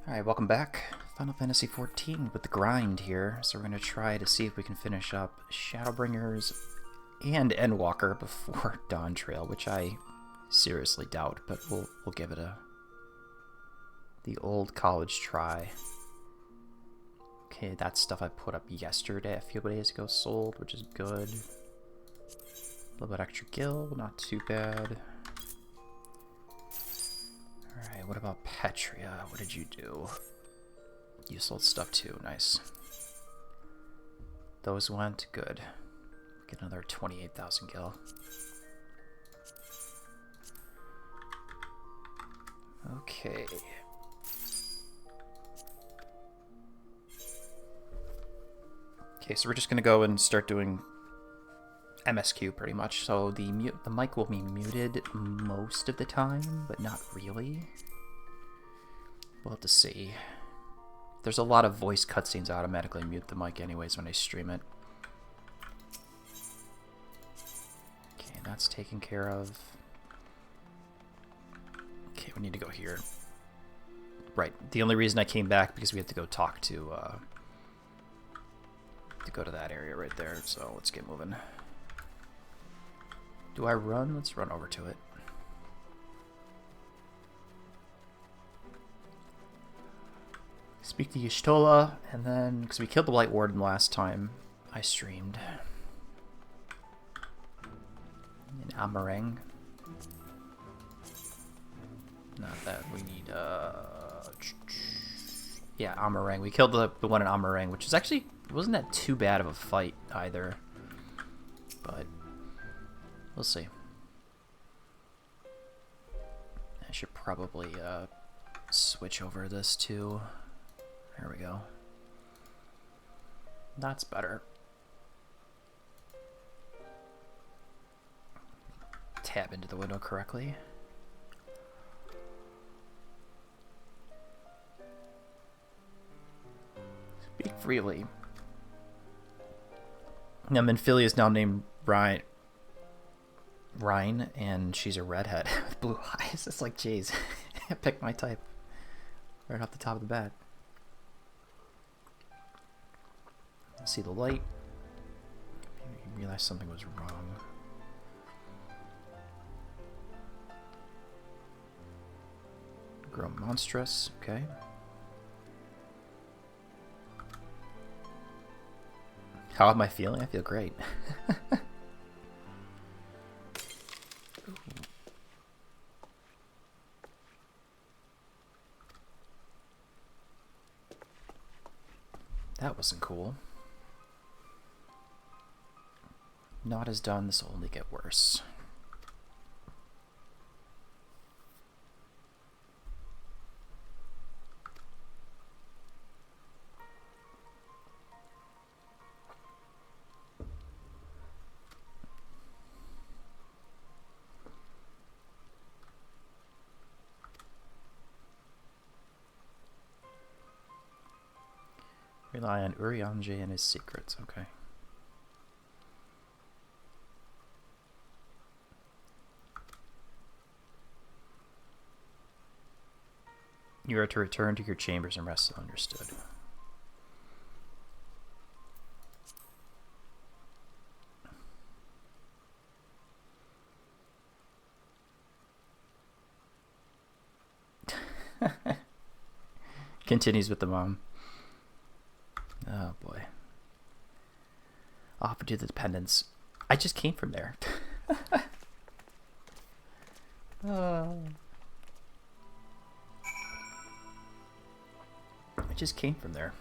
Alright, welcome back. Final Fantasy XIV with the grind here. So we're going to try to see if we can finish up Shadowbringers and Endwalker before Dawntrail, which I seriously doubt, but we'll give it the old college try. Okay, that stuff I put up yesterday, a few days ago, sold, which is good. A little bit extra gil, not too bad. Alright, what about Petria? What did you do? You sold stuff too, nice. Those went good. Get another 28,000 gil. Okay. Okay, so we're just gonna go and start doing MSQ pretty much. So the mic will be muted most of the time, but not really. We'll have to see. There's a lot of voice cutscenes. I automatically mute the mic anyways when I stream it. Okay, that's taken care of. Okay, we need to go here. Right, the only reason I came back because we had to go talk to go to that area right there, so let's get moving. Do I run? Let's run over to it. Speak to Y'shtola, and then, because we killed the Light Warden last time I streamed. In Amarang. Not that we need, yeah, Amarang. We killed the one in Amarang, which is actually, wasn't that too bad of a fight either. But, we'll see. I should probably, switch over this too. There we go. That's better. Tab into the window correctly. Speak freely. Now, Minfilia is now named Rhine, and she's a redhead with blue eyes. It's like, jeez, I picked my type right off the top of the bat. See the light. I realized something was wrong. Grow monstrous, okay. How am I feeling? I feel great. That wasn't cool. Not as done, this will only get worse. Rely on Urianger and his secrets, okay. You are to return to your chambers and rest, understood. Continues with the mom. Oh boy. Offer to the dependents. I just came from there. I just came from there.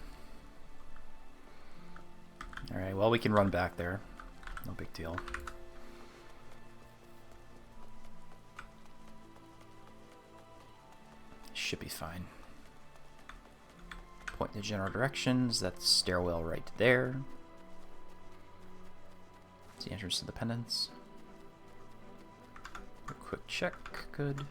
Alright, well, we can run back there. No big deal. Should be fine. Point in the general directions. That's stairwell right there. It's the entrance to the pendants. A quick check. Good.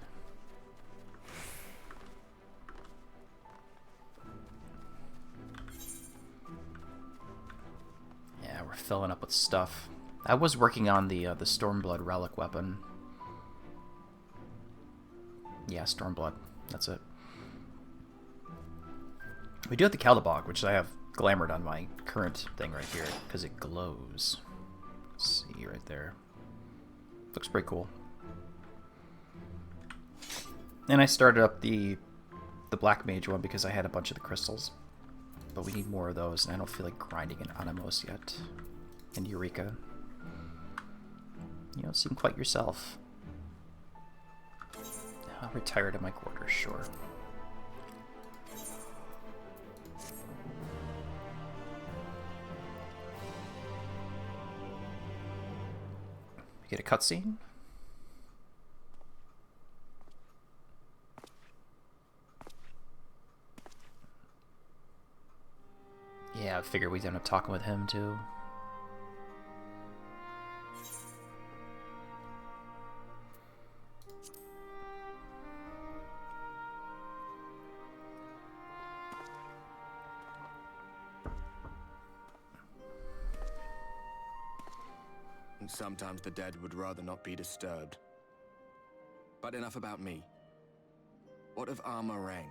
Yeah, we're filling up with stuff. I was working on the Stormblood relic weapon. Yeah, Stormblood. That's it. We do have the Caldabog, which I have glamored on my current thing right here, because it glows. Let's see right there. Looks pretty cool. And I started up the Black Mage one because I had a bunch of the crystals. But we need more of those, and I don't feel like grinding an Animos yet. And Eureka. You don't seem quite yourself. I'll retire to my quarters, sure. We get a cutscene. Yeah, I figured we'd end up talking with him too. And sometimes the dead would rather not be disturbed. But enough about me. What of Armorang?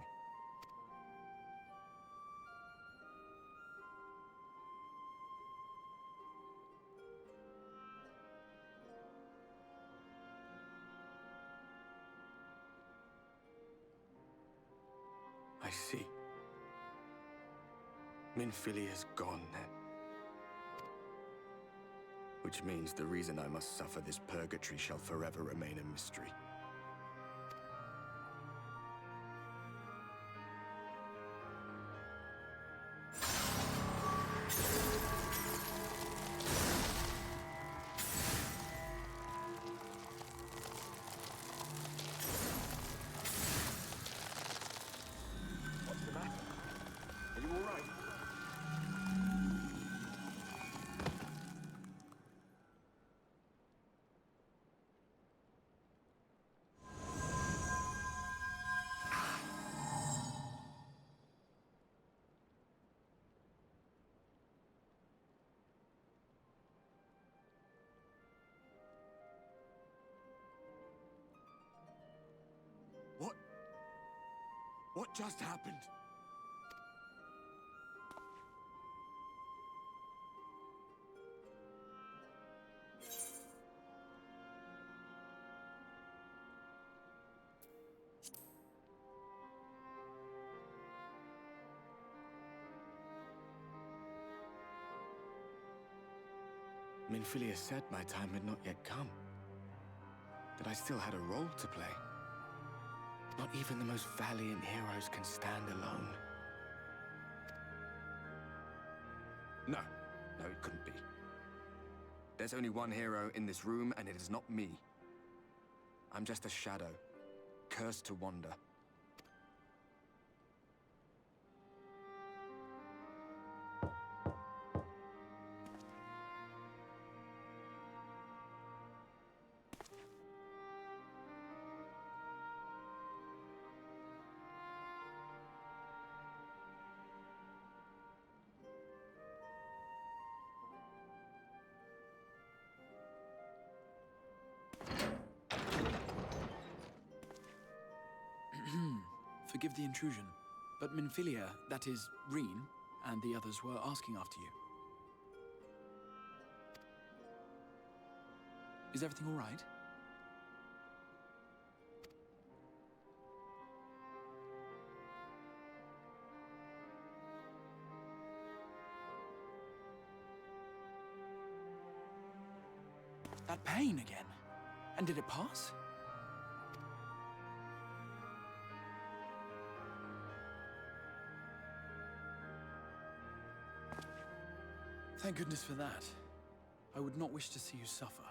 I see. Minfilia is gone then. Which means the reason I must suffer this purgatory shall forever remain a mystery. What just happened? Minfilia said my time had not yet come. That I still had a role to play. Not even the most valiant heroes can stand alone. No, it couldn't be. There's only one hero in this room, and it is not me. I'm just a shadow, cursed to wander. Forgive the intrusion, but Minfilia, that is, Reen, and the others were asking after you. Is everything all right? That pain again? And did it pass? Thank goodness for that. I would not wish to see you suffer.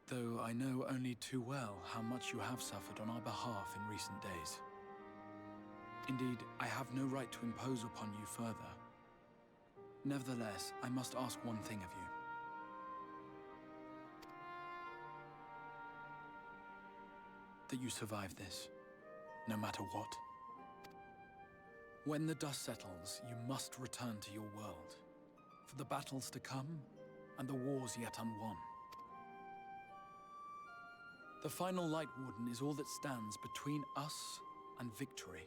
Though I know only too well how much you have suffered on our behalf in recent days. Indeed, I have no right to impose upon you further. Nevertheless, I must ask one thing of you. That you survive this, no matter what. When the dust settles, you must return to your world, for the battles to come and the wars yet unwon. The final Light Warden is all that stands between us and victory.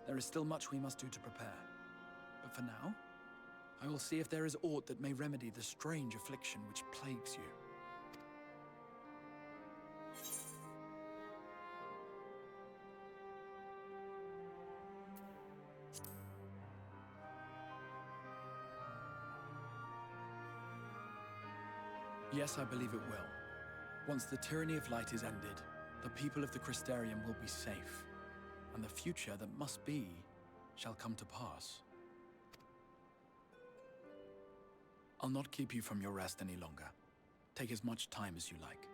There is still much we must do to prepare. But for now, I will see if there is aught that may remedy the strange affliction which plagues you. Yes, I believe it will. Once the tyranny of light is ended, the people of the Crystarium will be safe, and the future that must be shall come to pass. I'll not keep you from your rest any longer. Take as much time as you like.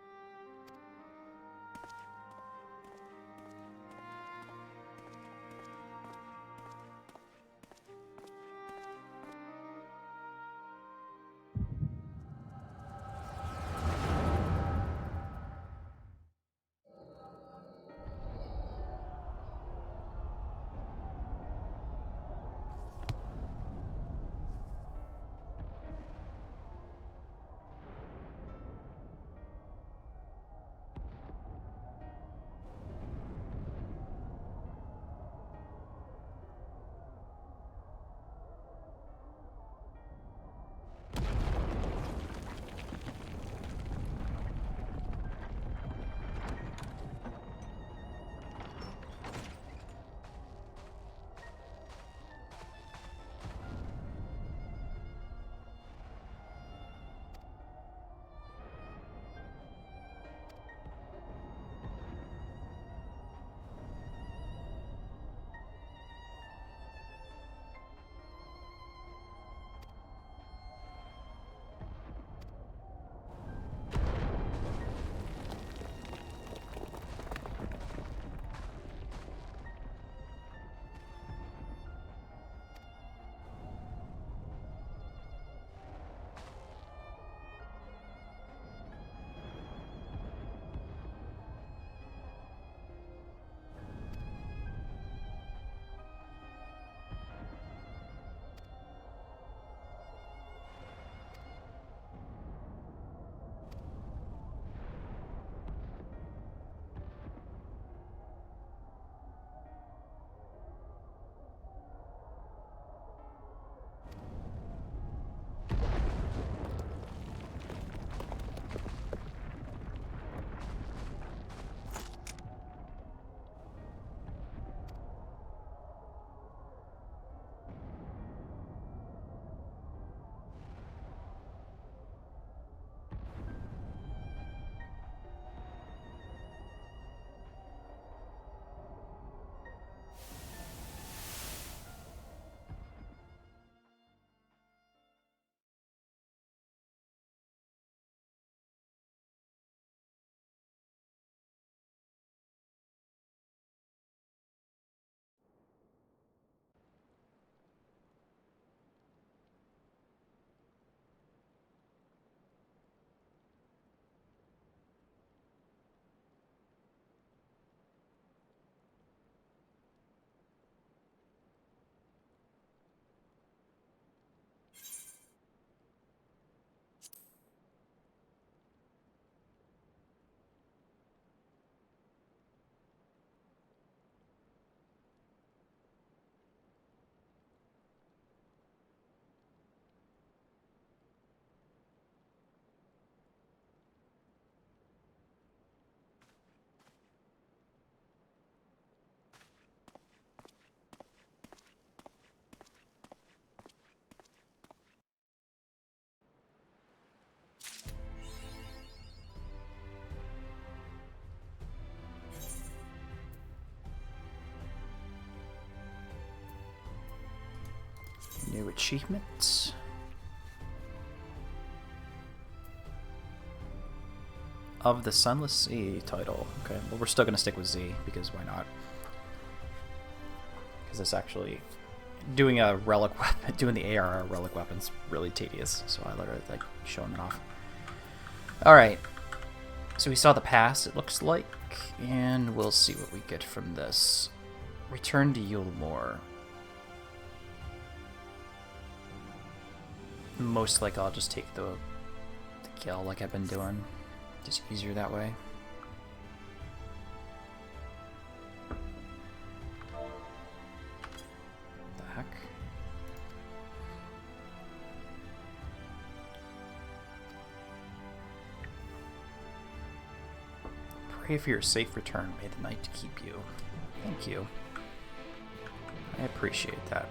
New achievements. Of the Sunless Sea title. Okay, well, we're still going to stick with Z, because why not? Because it's actually... Doing a relic weapon, doing the ARR relic weapon's really tedious, so I literally like showing it off. Alright, so we saw the pass, it looks like, and we'll see what we get from this. Return to Eulmore. Most likely I'll just take the kill like I've been doing. Just easier that way. What the heck? Pray for your safe return. May the night keep you. Thank you. I appreciate that.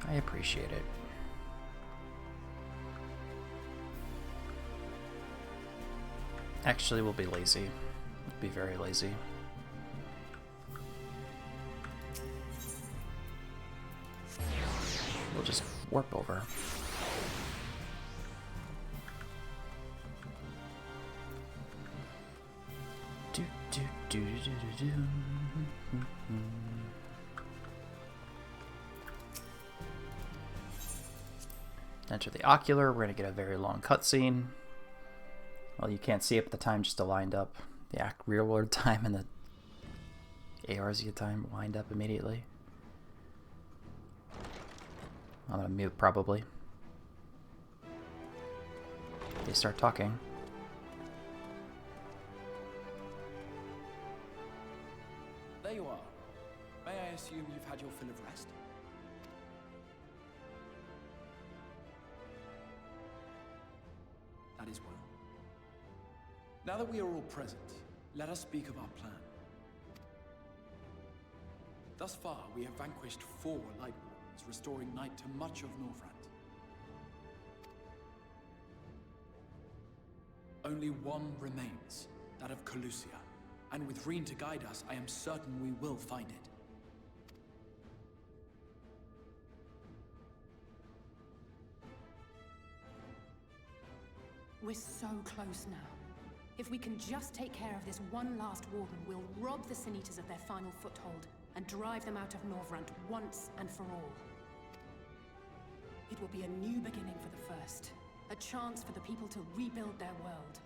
I appreciate it. Actually, we'll be lazy. We'll be very lazy. We'll just warp over. Do, do, do, do, do, do. Enter the ocular. We're going to get a very long cutscene. Well, you can't see it, but the time just aligned up. The real world time and the ARZ time lined up immediately. I'm going to mute, probably. They start talking. There you are. May I assume you've had your fill of rest? That is well. Now that we are all present, let us speak of our plan. Thus far, we have vanquished 4 Light Wardens, restoring night to much of Northrend. Only one remains, that of Calusia, and with Reen to guide us, I am certain we will find it. We're so close now. If we can just take care of this one last warden, we'll rob the Sin Eaters of their final foothold and drive them out of Northrend once and for all. It will be a new beginning for the First, a chance for the people to rebuild their world.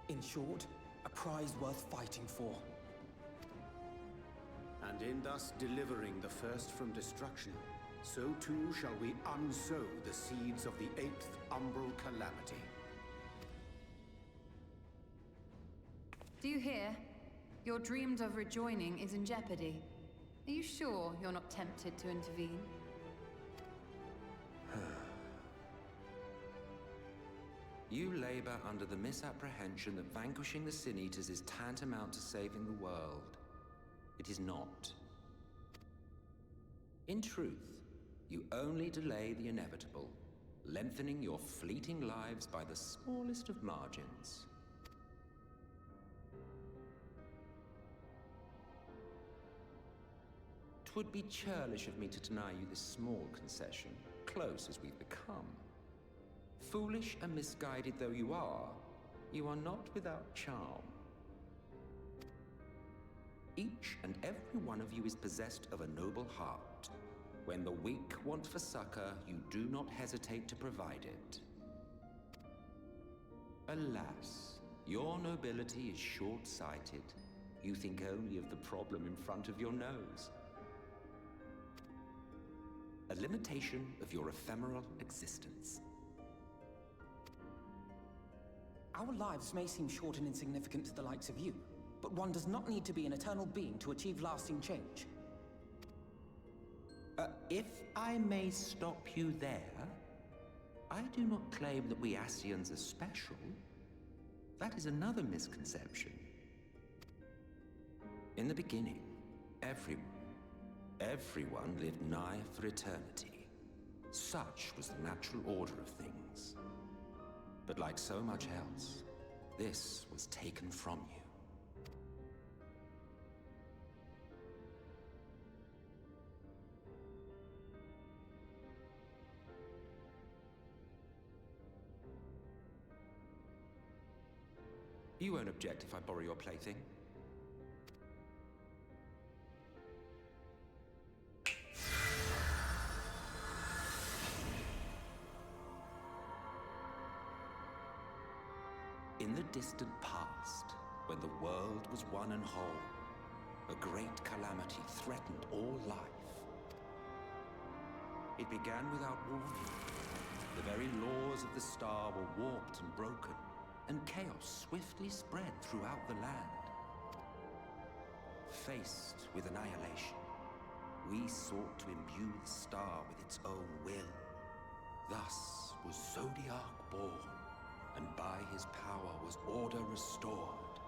In short, a prize worth fighting for. And in thus delivering the First from destruction, so too shall we unsow the seeds of the 8th umbral calamity. Do you hear? Your dreamed of rejoining is in jeopardy. Are you sure you're not tempted to intervene? You labor under the misapprehension that vanquishing the Sin Eaters is tantamount to saving the world. It is not. In truth, you only delay the inevitable, lengthening your fleeting lives by the smallest of margins. Twould be churlish of me to deny you this small concession, close as we've become. Foolish and misguided though you are not without charm. Each and every one of you is possessed of a noble heart. When the weak want for succor, you do not hesitate to provide it. Alas, your nobility is short-sighted. You think only of the problem in front of your nose. A limitation of your ephemeral existence. Our lives may seem short and insignificant to the likes of you, but one does not need to be an eternal being to achieve lasting change. If I may stop you there, I do not claim that we Ascians are special. That is another misconception. In the beginning, everyone lived nigh for eternity. Such was the natural order of things. But like so much else, this was taken from you. You won't object if I borrow your plaything? In the distant past, when the world was one and whole, a great calamity threatened all life. It began without warning, The very laws of the star were warped and broken, and chaos swiftly spread throughout the land. Faced with annihilation, we sought to imbue the star with its own will. Thus was Zodiac born, and by his power was order restored.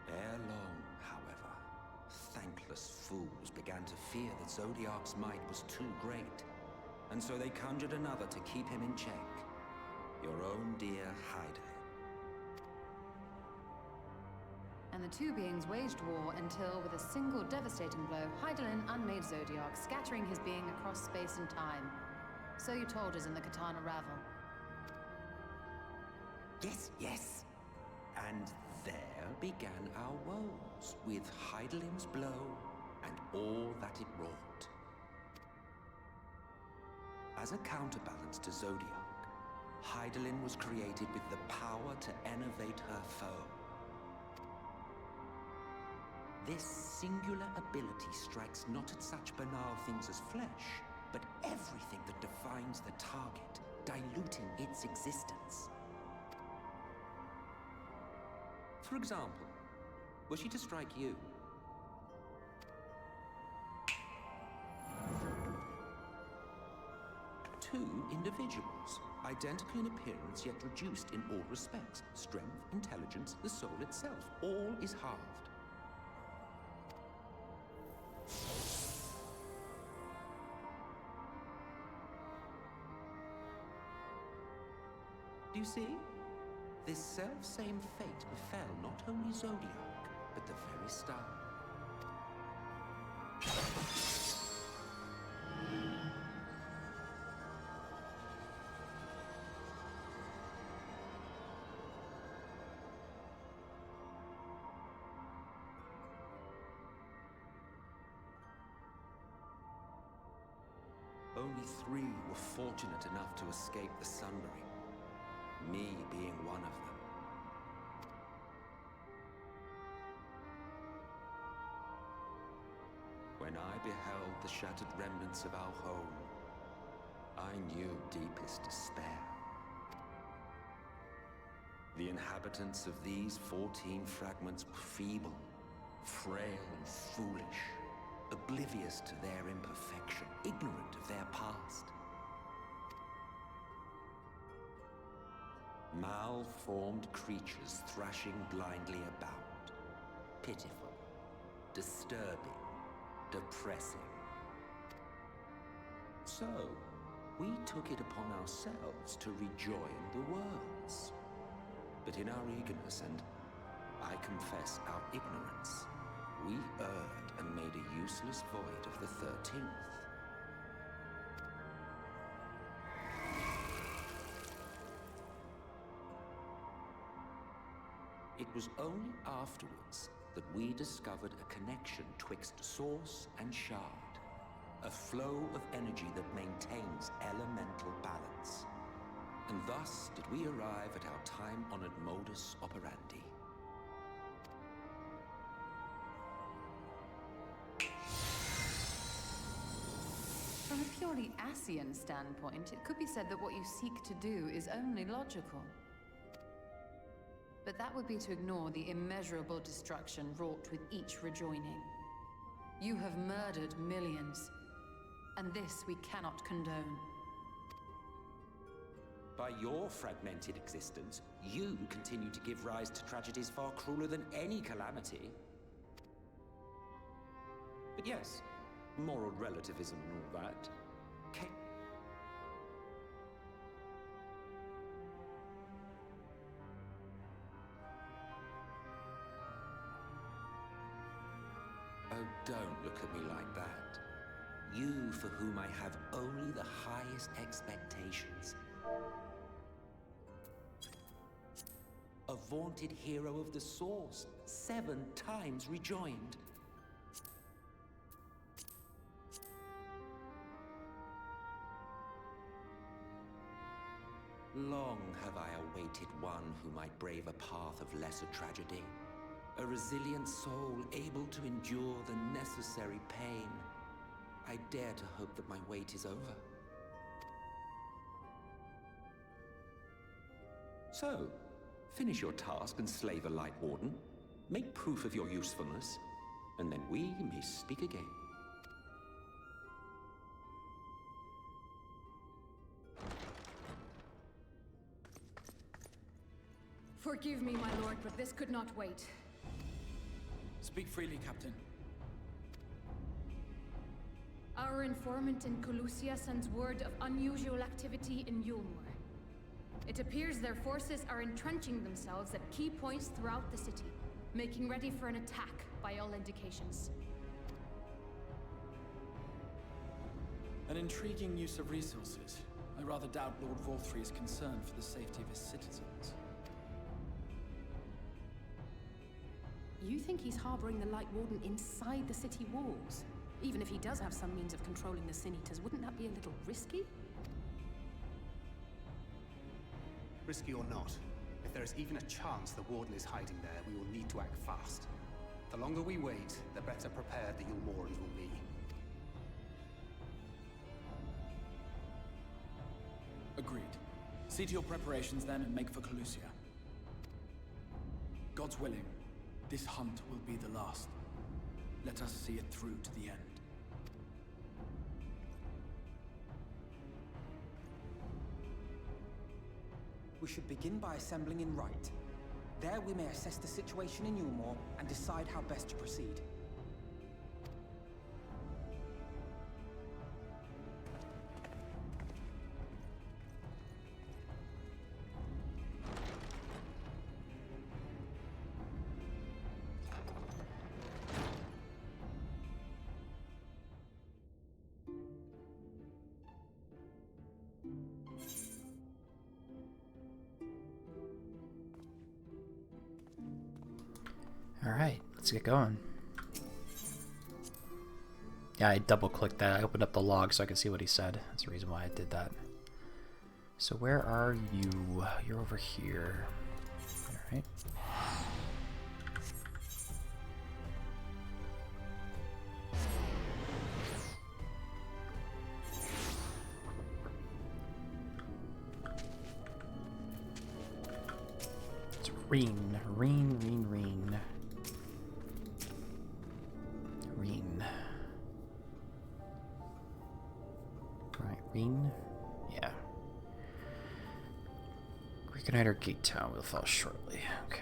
Ere long, however, thankless fools began to fear that Zodiac's might was too great, and so they conjured another to keep him in check. Your own dear Hydaelyn. And the two beings waged war until, with a single devastating blow, Hydaelyn unmade Zodiac, scattering his being across space and time. So you told us in the Katana Ravel. Yes, yes. And there began our woes, with Hydaelyn's blow and all that it wrought. As a counterbalance to Zodiac, Hydaelyn was created with the power to enervate her foe. This singular ability strikes not at such banal things as flesh, but everything that defines the target, diluting its existence. For example, were she to strike you? Two individuals, identical in appearance yet reduced in all respects. Strength, intelligence, the soul itself, all is halved. Do you see? This self-same fate befell not only Zodiac, but the very star. Only 3 were fortunate enough to escape the Sundering. Me being one of them. When I beheld the shattered remnants of our home, I knew deepest despair. The inhabitants of these 14 fragments were feeble, frail and foolish, oblivious to their imperfection, ignorant of their past. Malformed creatures thrashing blindly about. Pitiful, disturbing, depressing. So, we took it upon ourselves to rejoin the worlds. But in our eagerness and, I confess, our ignorance, we erred and made a useless void of the 13th. It was only afterwards that we discovered a connection twixt source and shard, a flow of energy that maintains elemental balance. And thus did we arrive at our time-honored modus operandi. From a purely Ascian standpoint, it could be said that what you seek to do is only logical. But that would be to ignore the immeasurable destruction wrought with each rejoining. You have murdered millions, and this we cannot condone. By your fragmented existence, you continue to give rise to tragedies far crueler than any calamity. But yes, moral relativism and all that. Oh, don't look at me like that. You for whom I have only the highest expectations. A vaunted hero of the Source, 7 times rejoined. Long have I awaited one who might brave a path of lesser tragedy. A resilient soul able to endure the necessary pain. I dare to hope that my wait is over. So, finish your task and slay the Light Warden. Make proof of your usefulness, and then we may speak again. Forgive me, my lord, but this could not wait. Speak freely, Captain. Our informant in Colusia sends word of unusual activity in Eulmore. It appears their forces are entrenching themselves at key points throughout the city, making ready for an attack by all indications. An intriguing use of resources. I rather doubt Lord Vorthry is concerned for the safety of his citizens. You think he's harboring the Light Warden inside the city walls? Even if he does have some means of controlling the Sin Eaters, wouldn't that be a little risky? Risky or not, if there is even a chance the Warden is hiding there, we will need to act fast. The longer we wait, the better prepared the Eulmorans will be. Agreed. See to your preparations then and make for Colusia. God's willing, this hunt will be the last. Let us see it through to the end. We should begin by assembling in Right. There we may assess the situation in Eulmore and decide how best to proceed. Alright, let's get going. Yeah, I double-clicked that. I opened up the log so I could see what he said. That's the reason why I did that. So where are you? You're over here. Alright. It's Reen. Reen. Right, Reen? Yeah. Reconnoiter Gate Town will fall shortly. Okay.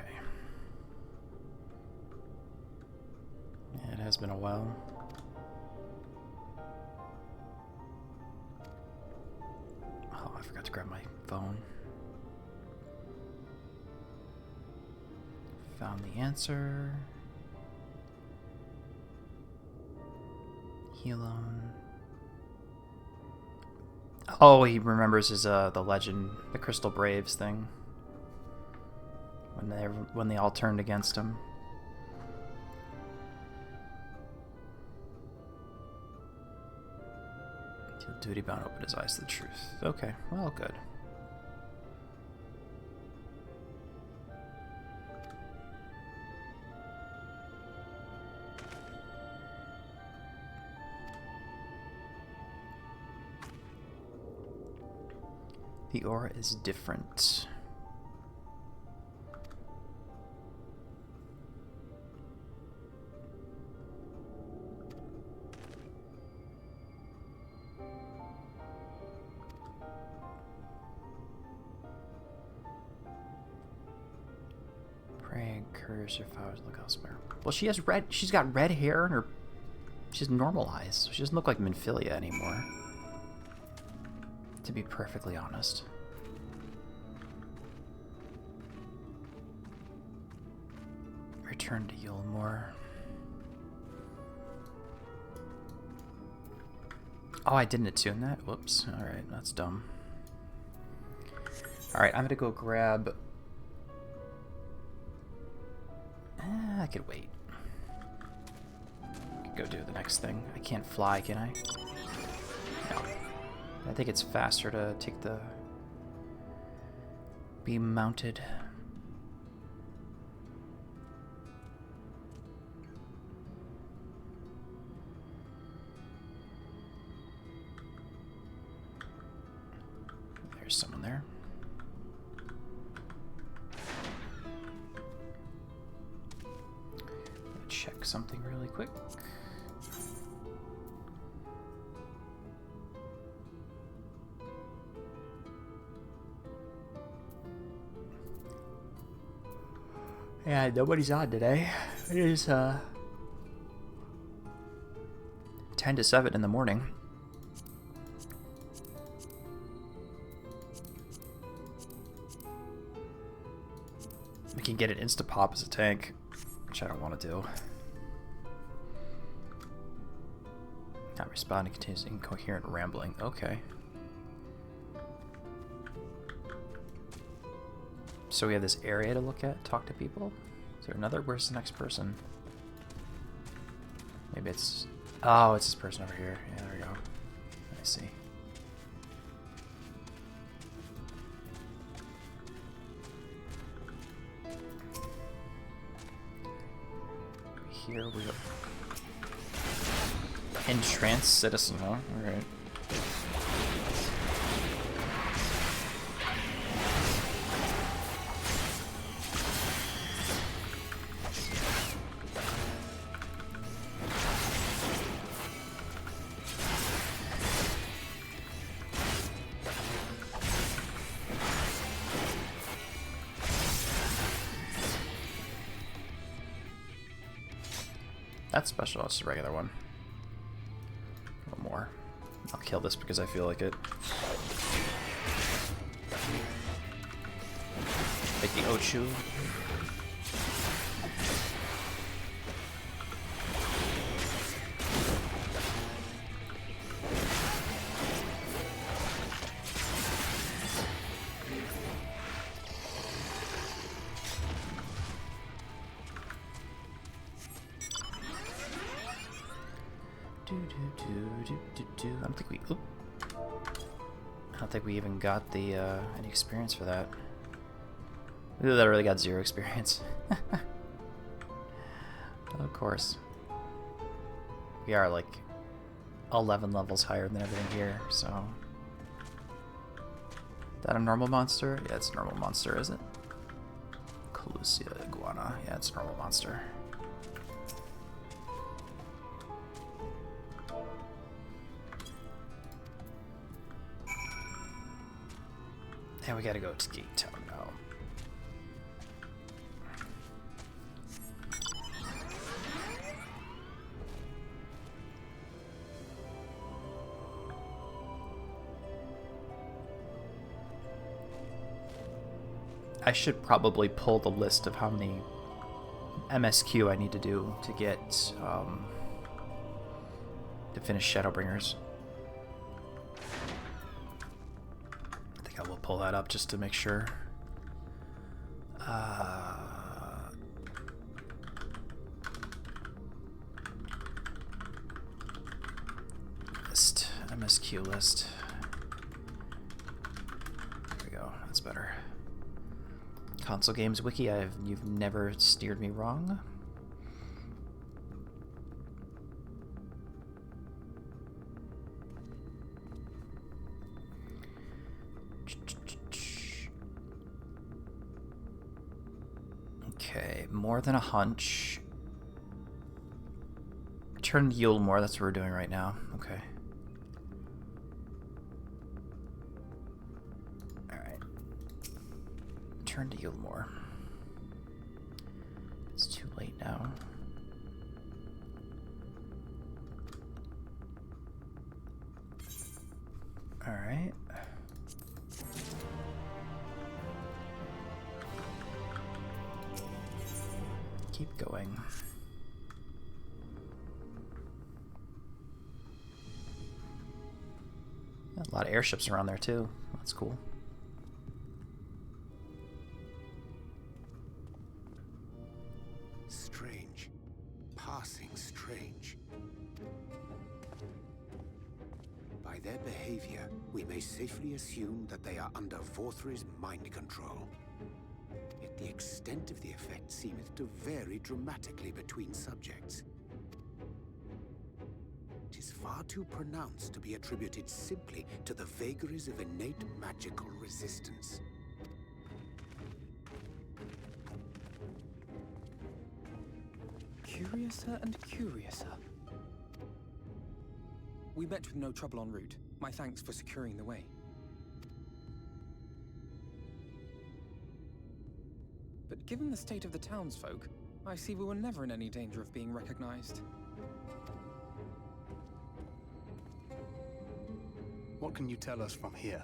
Yeah, it has been a while. Oh, I forgot to grab my phone. Found the answer. Helon. Oh, he remembers his the legend, the Crystal Braves thing. When they all turned against him. Till duty bound opened his eyes to the truth. Okay, well, good. The aura is different. Pray, encourage your flowers look elsewhere. Well, she has red. She's got red hair and she has normal eyes. She doesn't look like Minfilia anymore. To be perfectly honest. Return to Eulmore. Oh, I didn't attune that? Whoops. Alright, that's dumb. Alright, I'm gonna go grab... I could wait. I could go do the next thing. I can't fly, can I? No. I think it's faster to take the beam mounted. cook something really quick. Yeah, nobody's on today. It is 10 to 7 in the morning. We can get an insta-pop as a tank, which I don't want to do. Not responding, continues incoherent rambling. Okay. So we have this area to look at, talk to people. Is there another? Where's the next person? Maybe it's... Oh, it's this person over here. Yeah, there we go. I see. Here we go. Entranced citizen, huh? Alright. That's special, it's just a regular one. One more. I'll kill this because I feel like it. Like the Ochu. I don't think we. Oop. I don't think we even got the any experience for that. Ooh, that really got 0 experience. Of course. We are like 11 levels higher than everything here, so. Is that a normal monster? Yeah, it's a normal monster, is it? Colusia iguana. Yeah, it's a normal monster. And we gotta go to Gate Town now. I should probably pull the list of how many MSQ I need to do to get to finish Shadowbringers. I will pull that up just to make sure. List, MSQ list. There we go, that's better. Console Games Wiki, you've never steered me wrong. Okay, more than a hunch. Turn to Eulmore, that's what we're doing right now. Okay. Alright. Turn to Eulmore. It's too late now. Alright. Keep going. A lot of airships around there too. That's cool. Strange. Passing strange. By their behavior, we may safely assume that they are under Vorthri's mind control. Yet the extent of the effect seemeth to vary dramatically between subjects. It is far too pronounced to be attributed simply to the vagaries of innate magical resistance. curiouser and curiouser. We met with no trouble en route. My thanks for securing the way. But given the state of the townsfolk, I see we were never in any danger of being recognized. What can you tell us from here?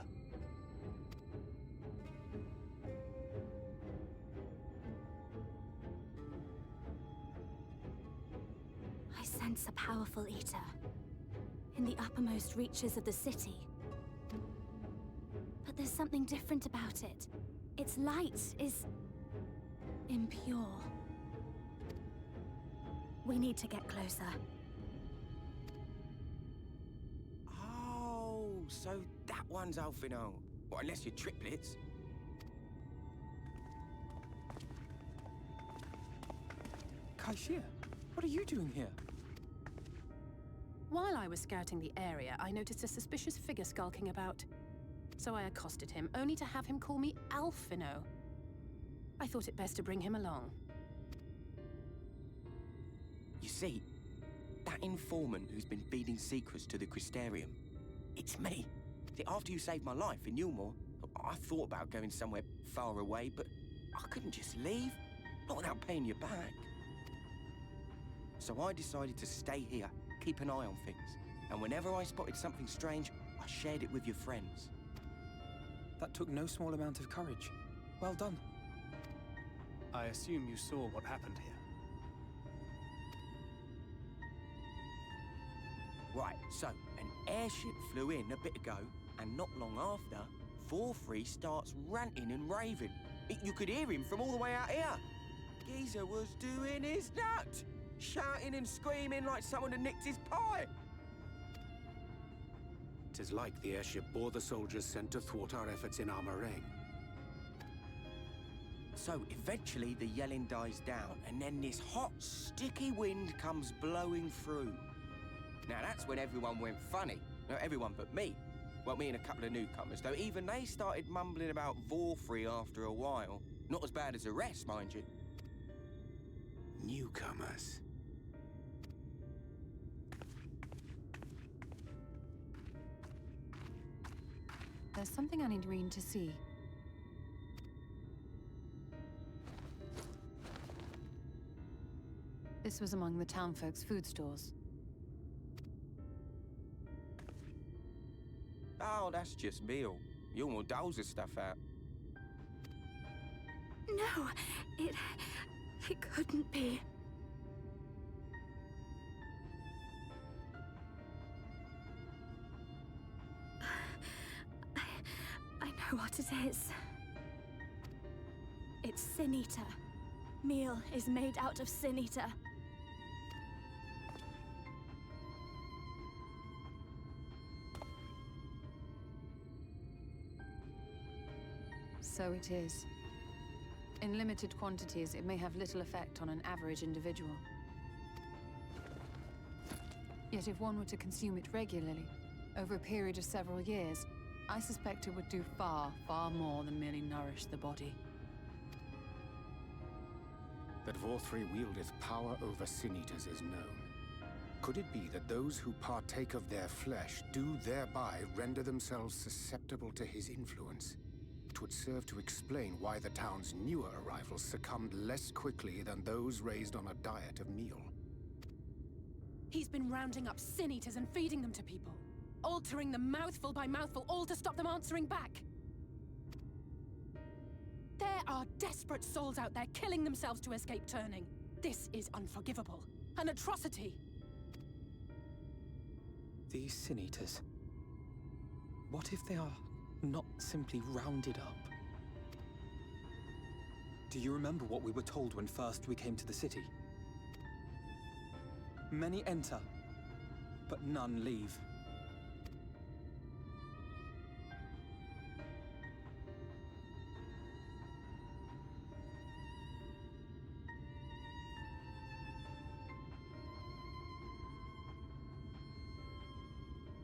I sense a powerful eater in the uppermost reaches of the city. But there's something different about it. Its light is impure. We need to get closer. Oh, so that one's Alphino. Well, unless you're triplets. Kaishir, what are you doing here? While I was scouting the area, I noticed a suspicious figure skulking about. So I accosted him, only to have him call me Alphino. I thought it best to bring him along. You see, that informant who's been feeding secrets to the Crystarium, it's me. See, after you saved my life in Eulmore, I thought about going somewhere far away, but I couldn't just leave, not without paying you back. So I decided to stay here, keep an eye on things, and whenever I spotted something strange, I shared it with your friends. That took no small amount of courage. Well done. I assume you saw what happened here. Right, so an airship flew in a bit ago, and not long after, 4-3 starts ranting and raving. You could hear him from all the way out here. Geezer was doing his nut, shouting and screaming like someone had nicked his pie. 'Tis like the airship bore the soldiers sent to thwart our efforts in our meringue. So eventually the yelling dies down, and then this hot, sticky wind comes blowing through. Now that's when everyone went funny. No, everyone but me. Well, me and a couple of newcomers, though even they started mumbling about Vorfrey after a while. Not as bad as the rest, mind you. Newcomers. There's something I need Reen to see. This was among the townfolk's food stores. Oh, that's just meal. Eulmore doles the stuff out. No, it couldn't be. I know what it is. It's Sin Eater. Meal is made out of Sin Eater. So it is. In limited quantities, it may have little effect on an average individual. Yet if one were to consume it regularly, over a period of several years, I suspect it would do far, far more than merely nourish the body. That Vorfrey wieldeth power over Sin-Eaters is known. Could it be that those who partake of their flesh do thereby render themselves susceptible to his influence? It would serve to explain why the town's newer arrivals succumbed less quickly than those raised on a diet of meal. He's been rounding up Sin Eaters and feeding them to people. Altering them mouthful by mouthful, all to stop them answering back. There are desperate souls out there killing themselves to escape turning. This is unforgivable. An atrocity. These Sin Eaters. What if they are not simply rounded up? Do you remember what we were told when first we came to the city? Many enter, but none leave.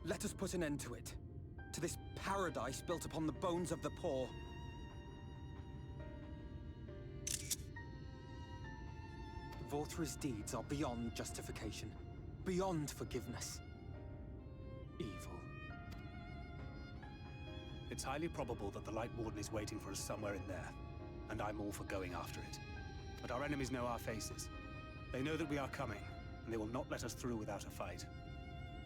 Let us put an end to it. To this paradise built upon the bones of the poor. Vorthra's deeds are beyond justification, beyond forgiveness. Evil. It's highly probable that the Light Warden is waiting for us somewhere in there, and I'm all for going after it. But our enemies know our faces. They know that we are coming, and they will not let us through without a fight.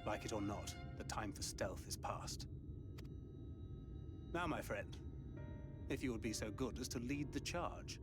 Like it or not, the time for stealth is past. Now, my friend, if you would be so good as to lead the charge.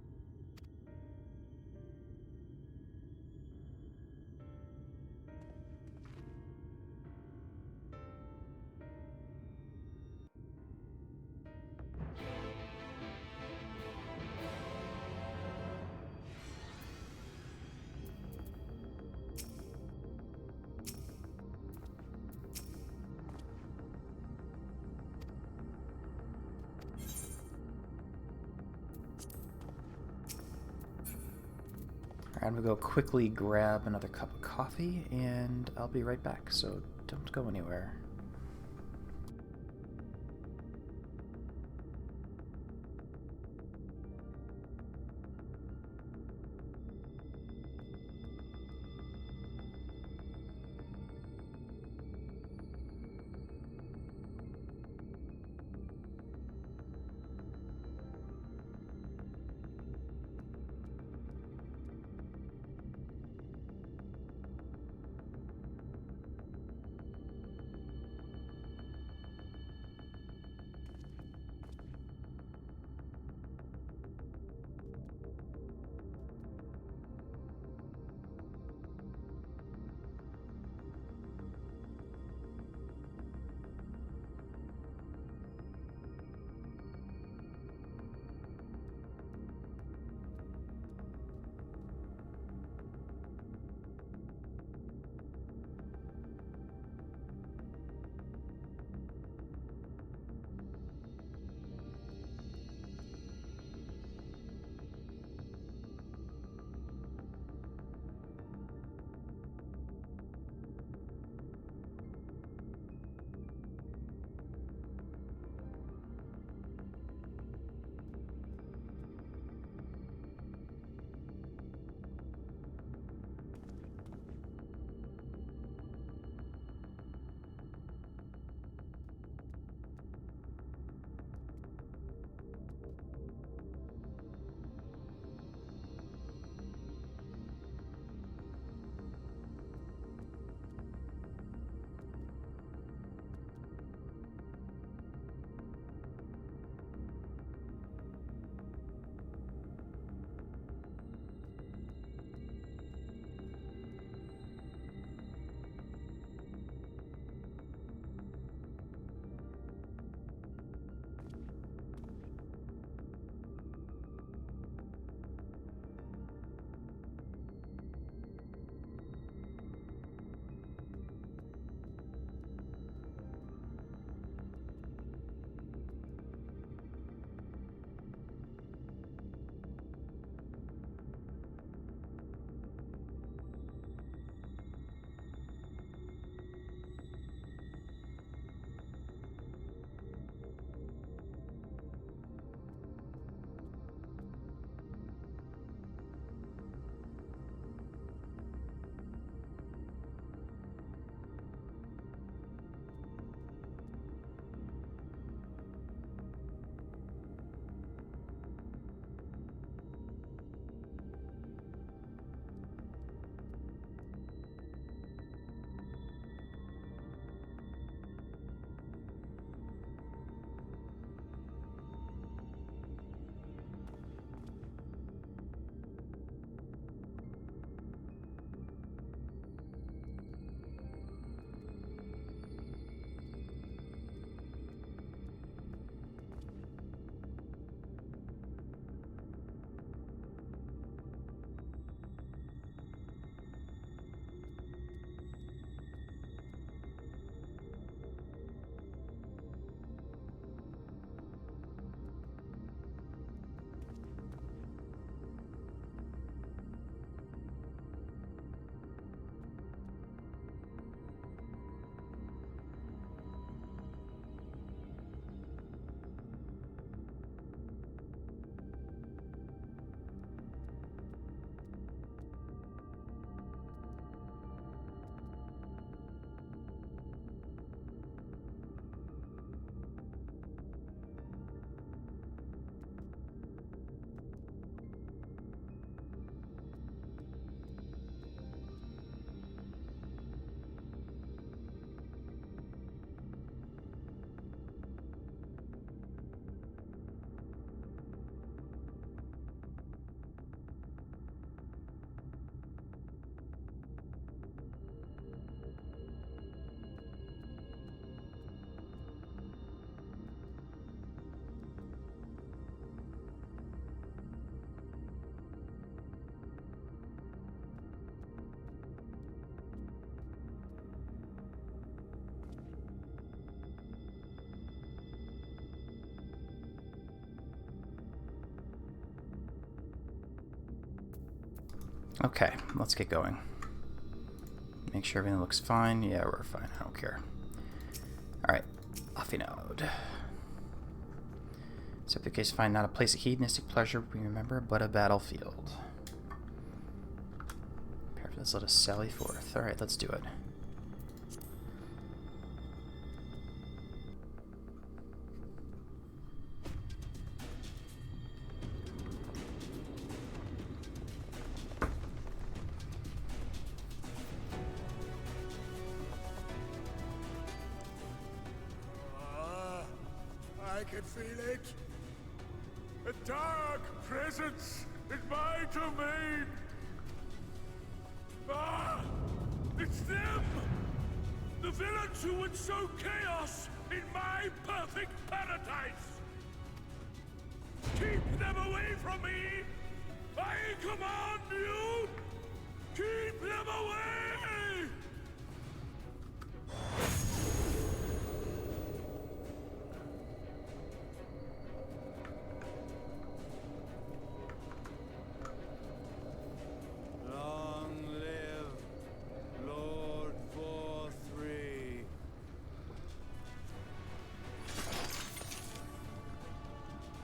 I'm gonna go quickly grab another cup of coffee, and I'll be right back, so don't go anywhere. Okay, let's get going. Make sure everything looks fine. Yeah, we're fine. I don't care. Alright, Affinode. Except the case find not a place of hedonistic pleasure we remember, but a battlefield. Prepare for this, let us sally forth. Alright, let's do it. I can feel it. A dark presence in my domain. Ah! It's them! The villains who would sow chaos in my perfect paradise! Keep them away from me! I command you! Keep them away!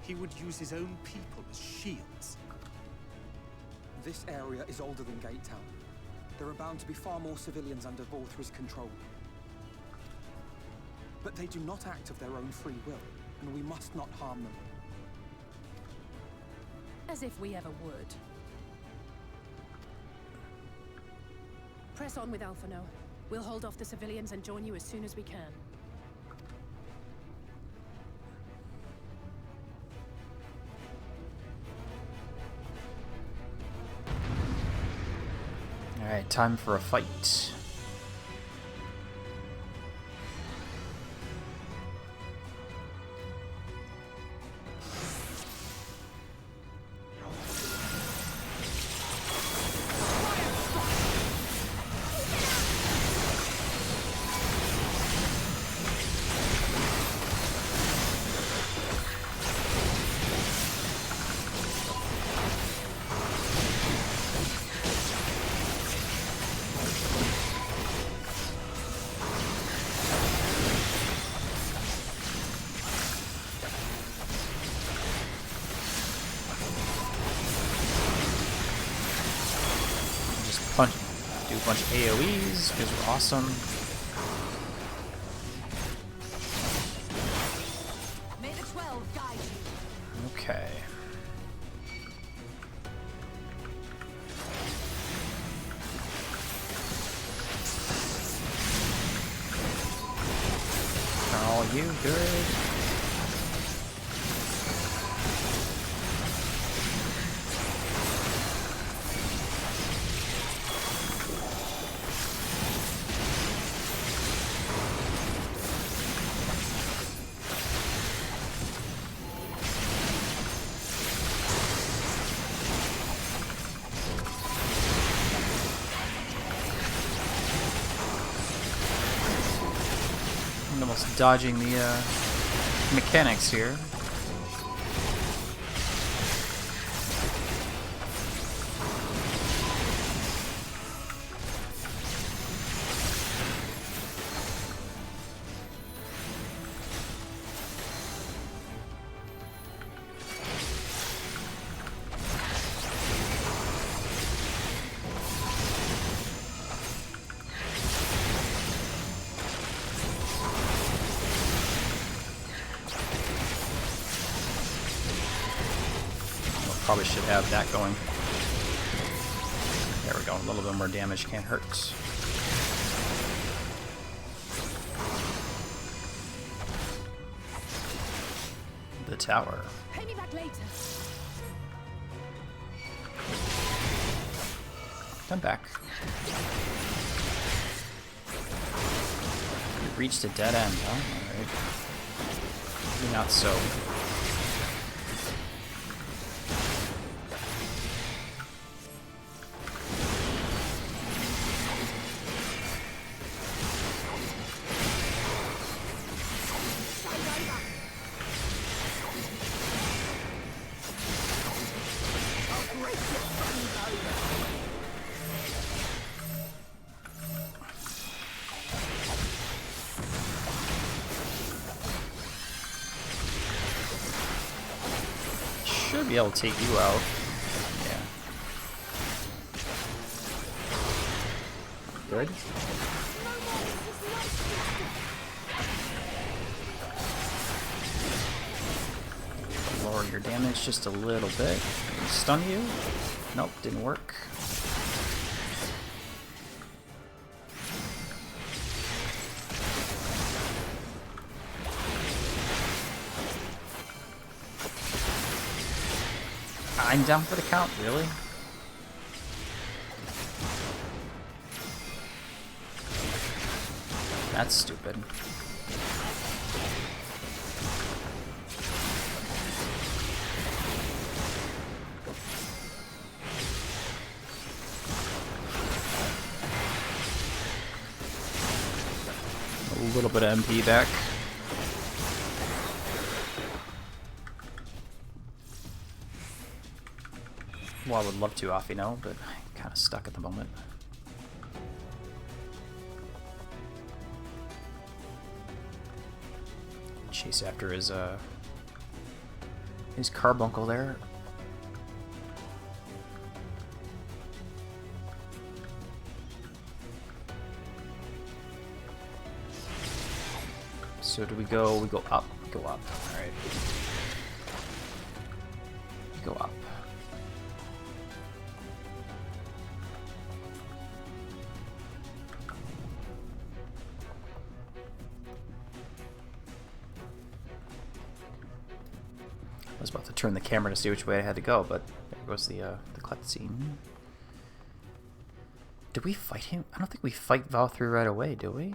He would use his own people as shields. This area is older than Gate Town. There are bound to be far more civilians under Vorthri's control. But they do not act of their own free will, and we must not harm them. As if we ever would. Press on with Alphino. We'll hold off the civilians and join you as soon as we can. Alright, time for a fight. Do a bunch of AoEs because we're awesome. May the 12 guide you. Okay. Are all you good? Almost dodging the mechanics here. Probably should have that going. There we go, a little bit more damage can't hurt. The tower. Pay me back later. Come back. We reached a dead end, huh? Alright. Maybe not so. be able to take you out. Yeah. Good. Lower your damage just a little bit. Stun you? Nope, didn't work. I'm down for the count, really? That's stupid. A little bit of MP back. Well, I would love to off, you know, but I'm kind of stuck at the moment. Chase after his carbuncle there. So do we go? We go up. We go up. All right. We go up. I was about to turn the camera to see which way I had to go, but there goes the cutscene. Did we fight him? I don't think we fight Valkyrie right away, do we?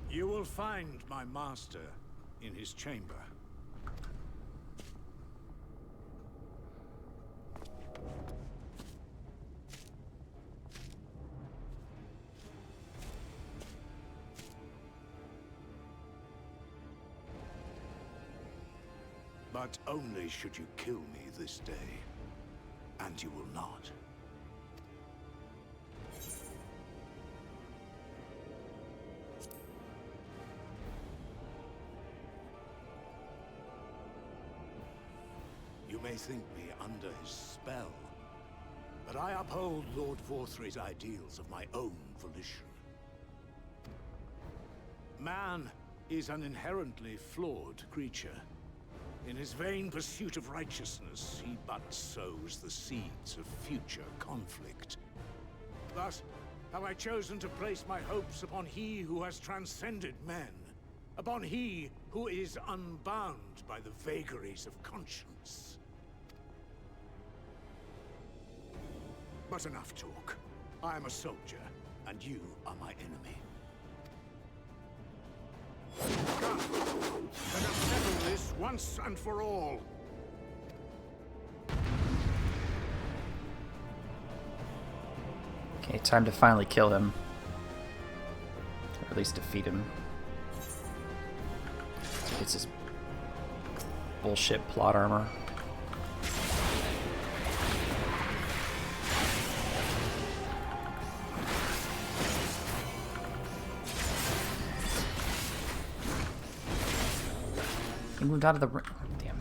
You will find my master in his chamber. But only should you kill me this day, and you will not. You may think me under his spell, but I uphold Lord Vorthry's ideals of my own volition. Man is an inherently flawed creature. In his vain pursuit of righteousness, he but sows the seeds of future conflict. Thus, have I chosen to place my hopes upon he who has transcended men, upon he who is unbound by the vagaries of conscience. But enough talk. I am a soldier, and you are my enemy. Come, let us settle this once and for all. Okay, time to finally kill him. Or at least defeat him. It's his bullshit plot armor. He moved out of the ring. Damn.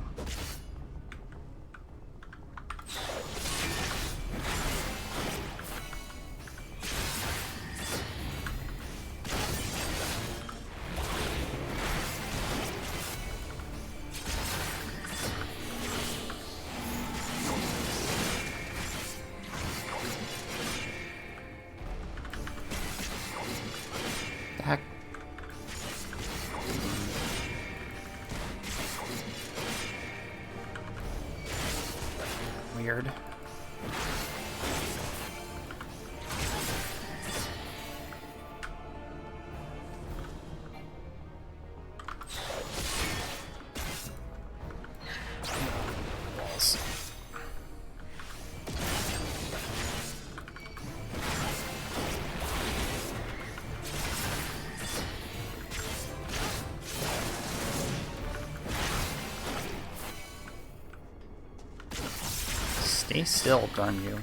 The heck? Weird. Walls. Stay still, darn you.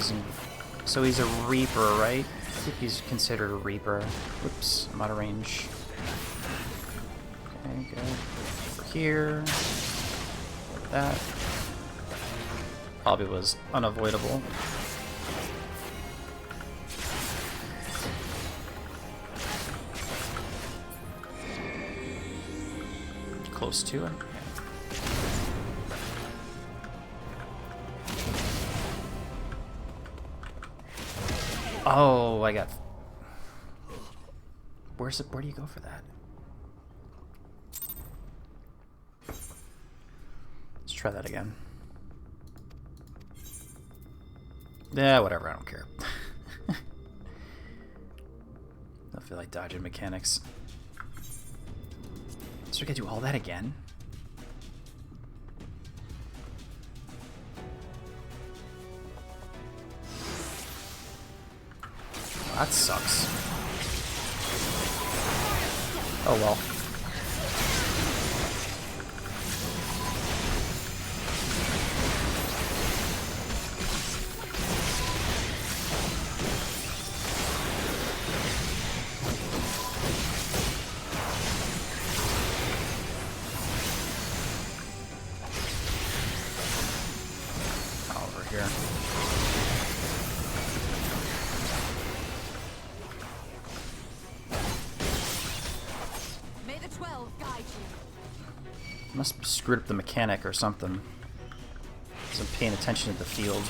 doesn't... So he's a Reaper, right? I think he's considered a Reaper. Whoops, I'm out of range. Okay, good. Over here. That. Probably was unavoidable. Close to it. Oh, I got... Where do you go for that? Let's try that again. Yeah, whatever, I don't care. I feel like dodging mechanics. So I gotta do all that again? That sucks. Oh well. Over here. Must have screwed up the mechanic or something. Wasn't paying attention to the field.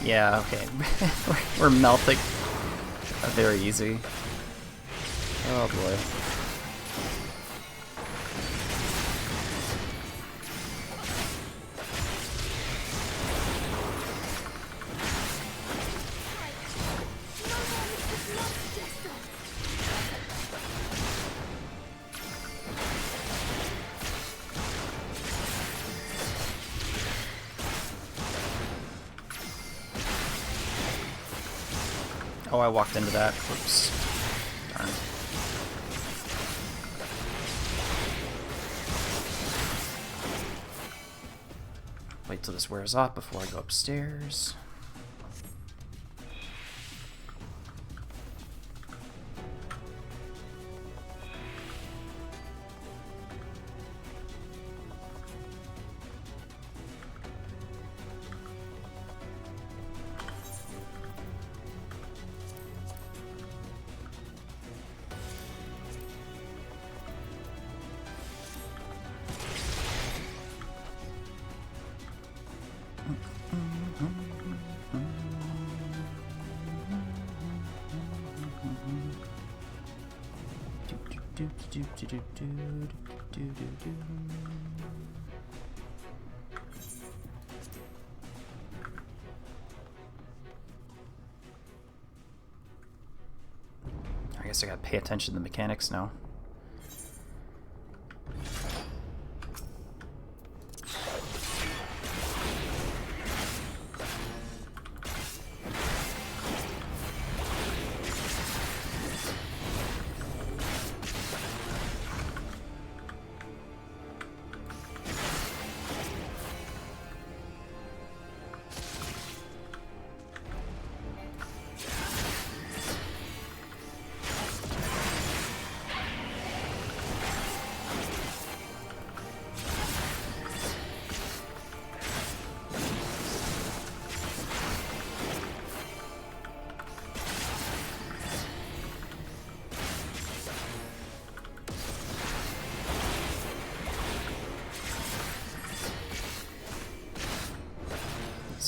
Yeah, okay. We're melting. Very easy. Oh boy. Oh, I walked into that. Whoops. Darn. Wait till this wears off before I go upstairs. I guess I gotta pay attention to the mechanics now.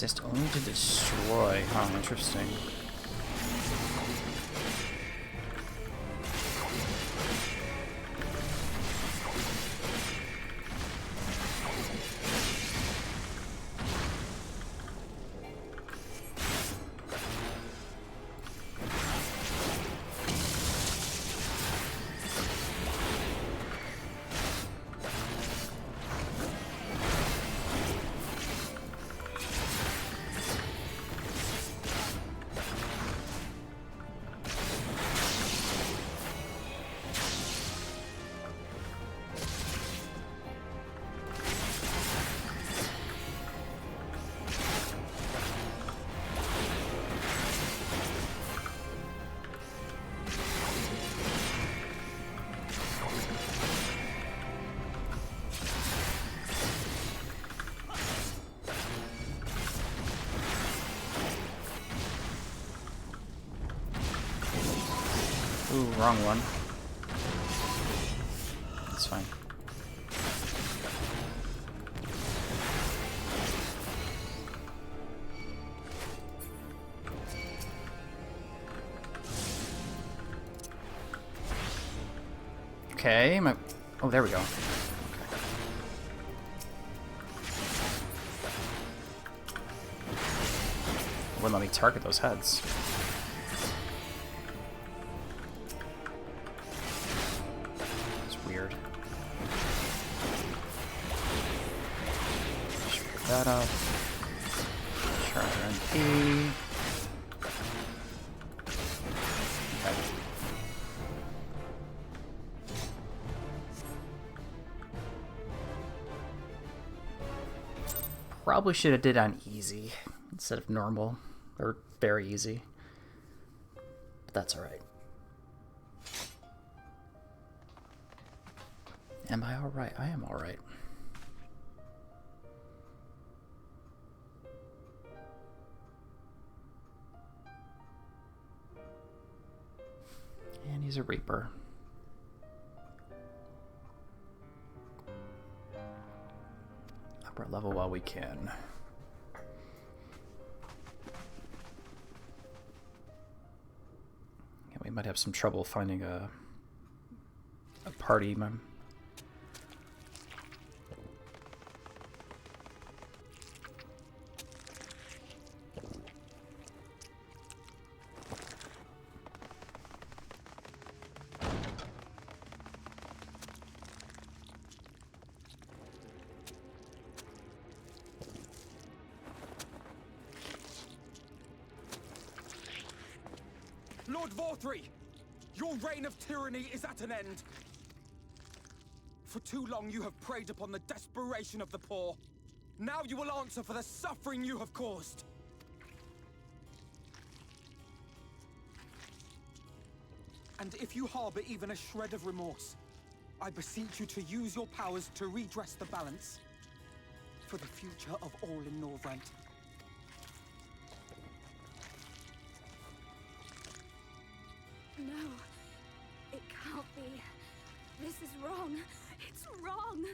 Assist only to destroy. Huh, interesting. Ooh, wrong one. That's fine. Okay, oh, there we go. Okay. Wouldn't let me target those heads. That up. Charger MP. Okay. Probably should have did on easy instead of normal, or very easy. But that's alright. Am I alright? I am alright. And he's a Reaper. Upper level while we can. Yeah, we might have some trouble finding a party. Lord Vorthree, your reign of tyranny is at an end. For too long you have preyed upon the desperation of the poor. Now you will answer for the suffering you have caused. And if you harbor even a shred of remorse, I beseech you to use your powers to redress the balance for the future of all in Norvrent. No, it can't be. This is wrong. It's wrong.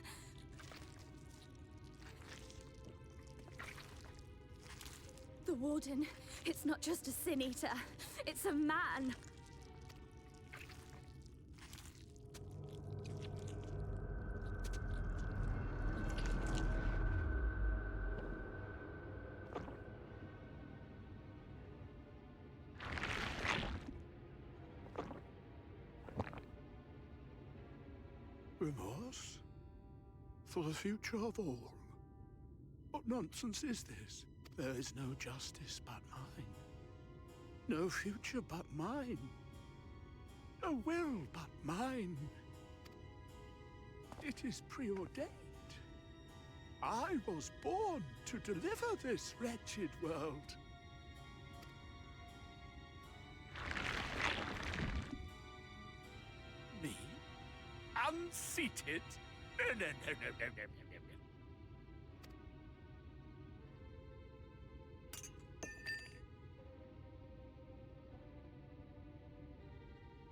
The Warden, it's not just a Sin Eater. It's a man. Remorse? For the future of all? What nonsense is this? There is no justice but mine. No future but mine. No will but mine. It is preordained. I was born to deliver this wretched world. Me? Unseated? No.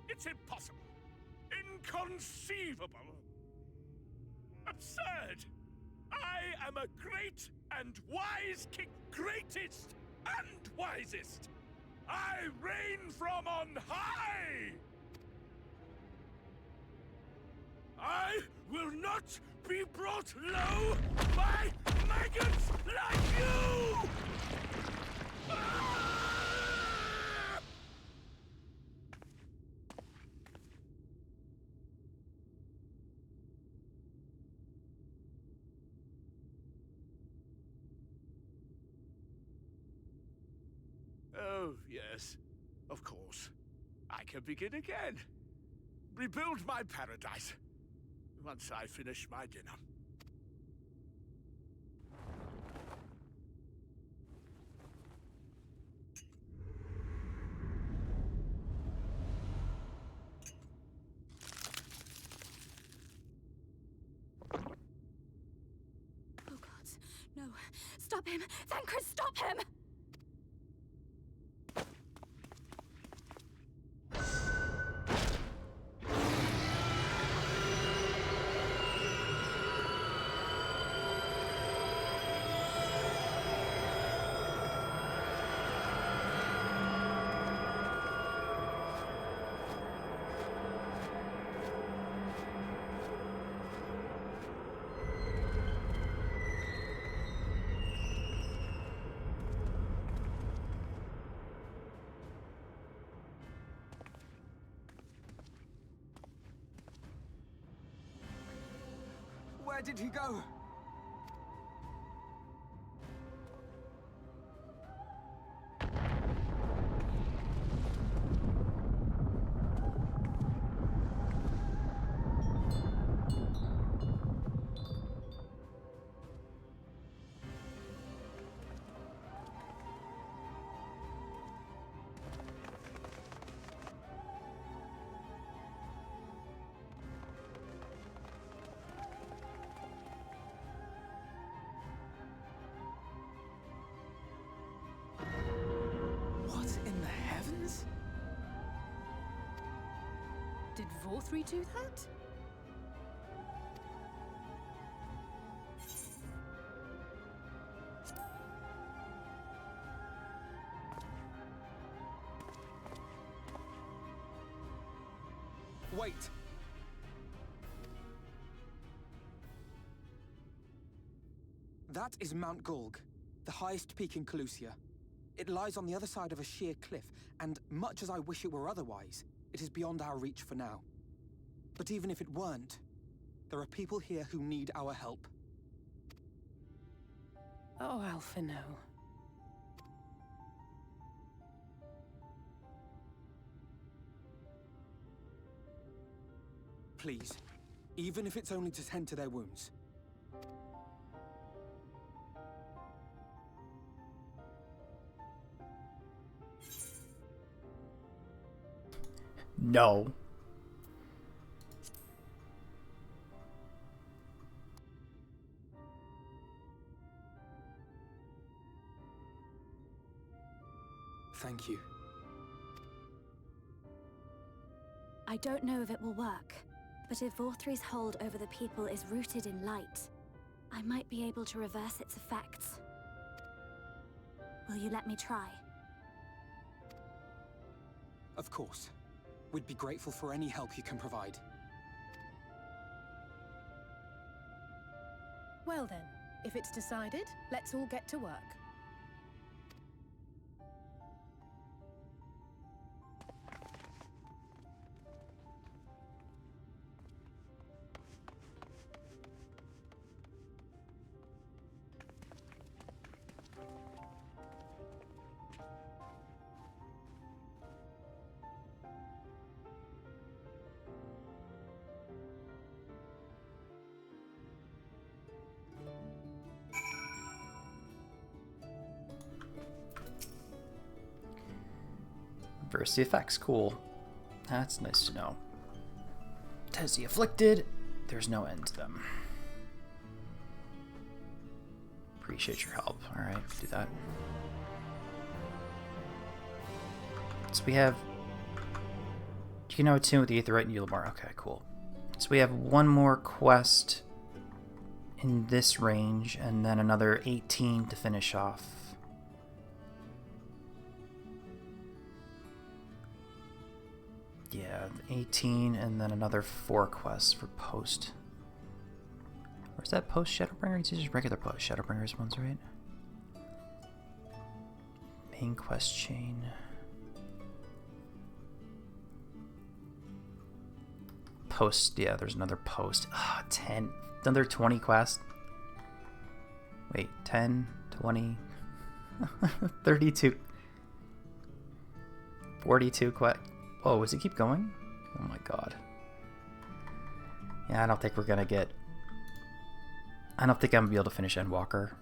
It's impossible. Inconceivable. Absurd. I am a great and wise king. Greatest and wisest. I reign from on high. I will not be brought low by maggots like you! Ah! Oh, yes. Of course. I can begin again. Rebuild my paradise. Once I finish my dinner. Oh God, no. Stop him! Thancred, stop him! Where did he go? What in the heavens? Did Vorthree do that? Wait! That is Mount Golg, the highest peak in Calusia. It lies on the other side of a sheer cliff, and much as I wish it were otherwise, it is beyond our reach for now. But even if it weren't, there are people here who need our help. Oh, Alphino. Please, even if it's only to tend to their wounds. No. Thank you. I don't know if it will work, but if Vorthry's hold over the people is rooted in light, I might be able to reverse its effects. Will you let me try? Of course. We'd be grateful for any help you can provide. Well then, if it's decided, let's all get to work. Reverse the effects, cool. That's nice to know. Tez the afflicted, there's no end to them. Appreciate your help. Alright, do that. So we have... You can now attune with the Aetherite and Eulmore. Okay, cool. So we have one more quest in this range, and then another 18 to finish off. Yeah, 18 and then another 4 quests for post. Or is that post Shadowbringer? It's just regular post Shadowbringers ones, right? Main quest chain. Post, yeah, there's another post. 10, another 20 quests. Wait, 10, 20, 32, 42 quests. Oh, does it keep going? Oh my god. Yeah, I don't think we're gonna get... I don't think I'm gonna be able to finish Endwalker.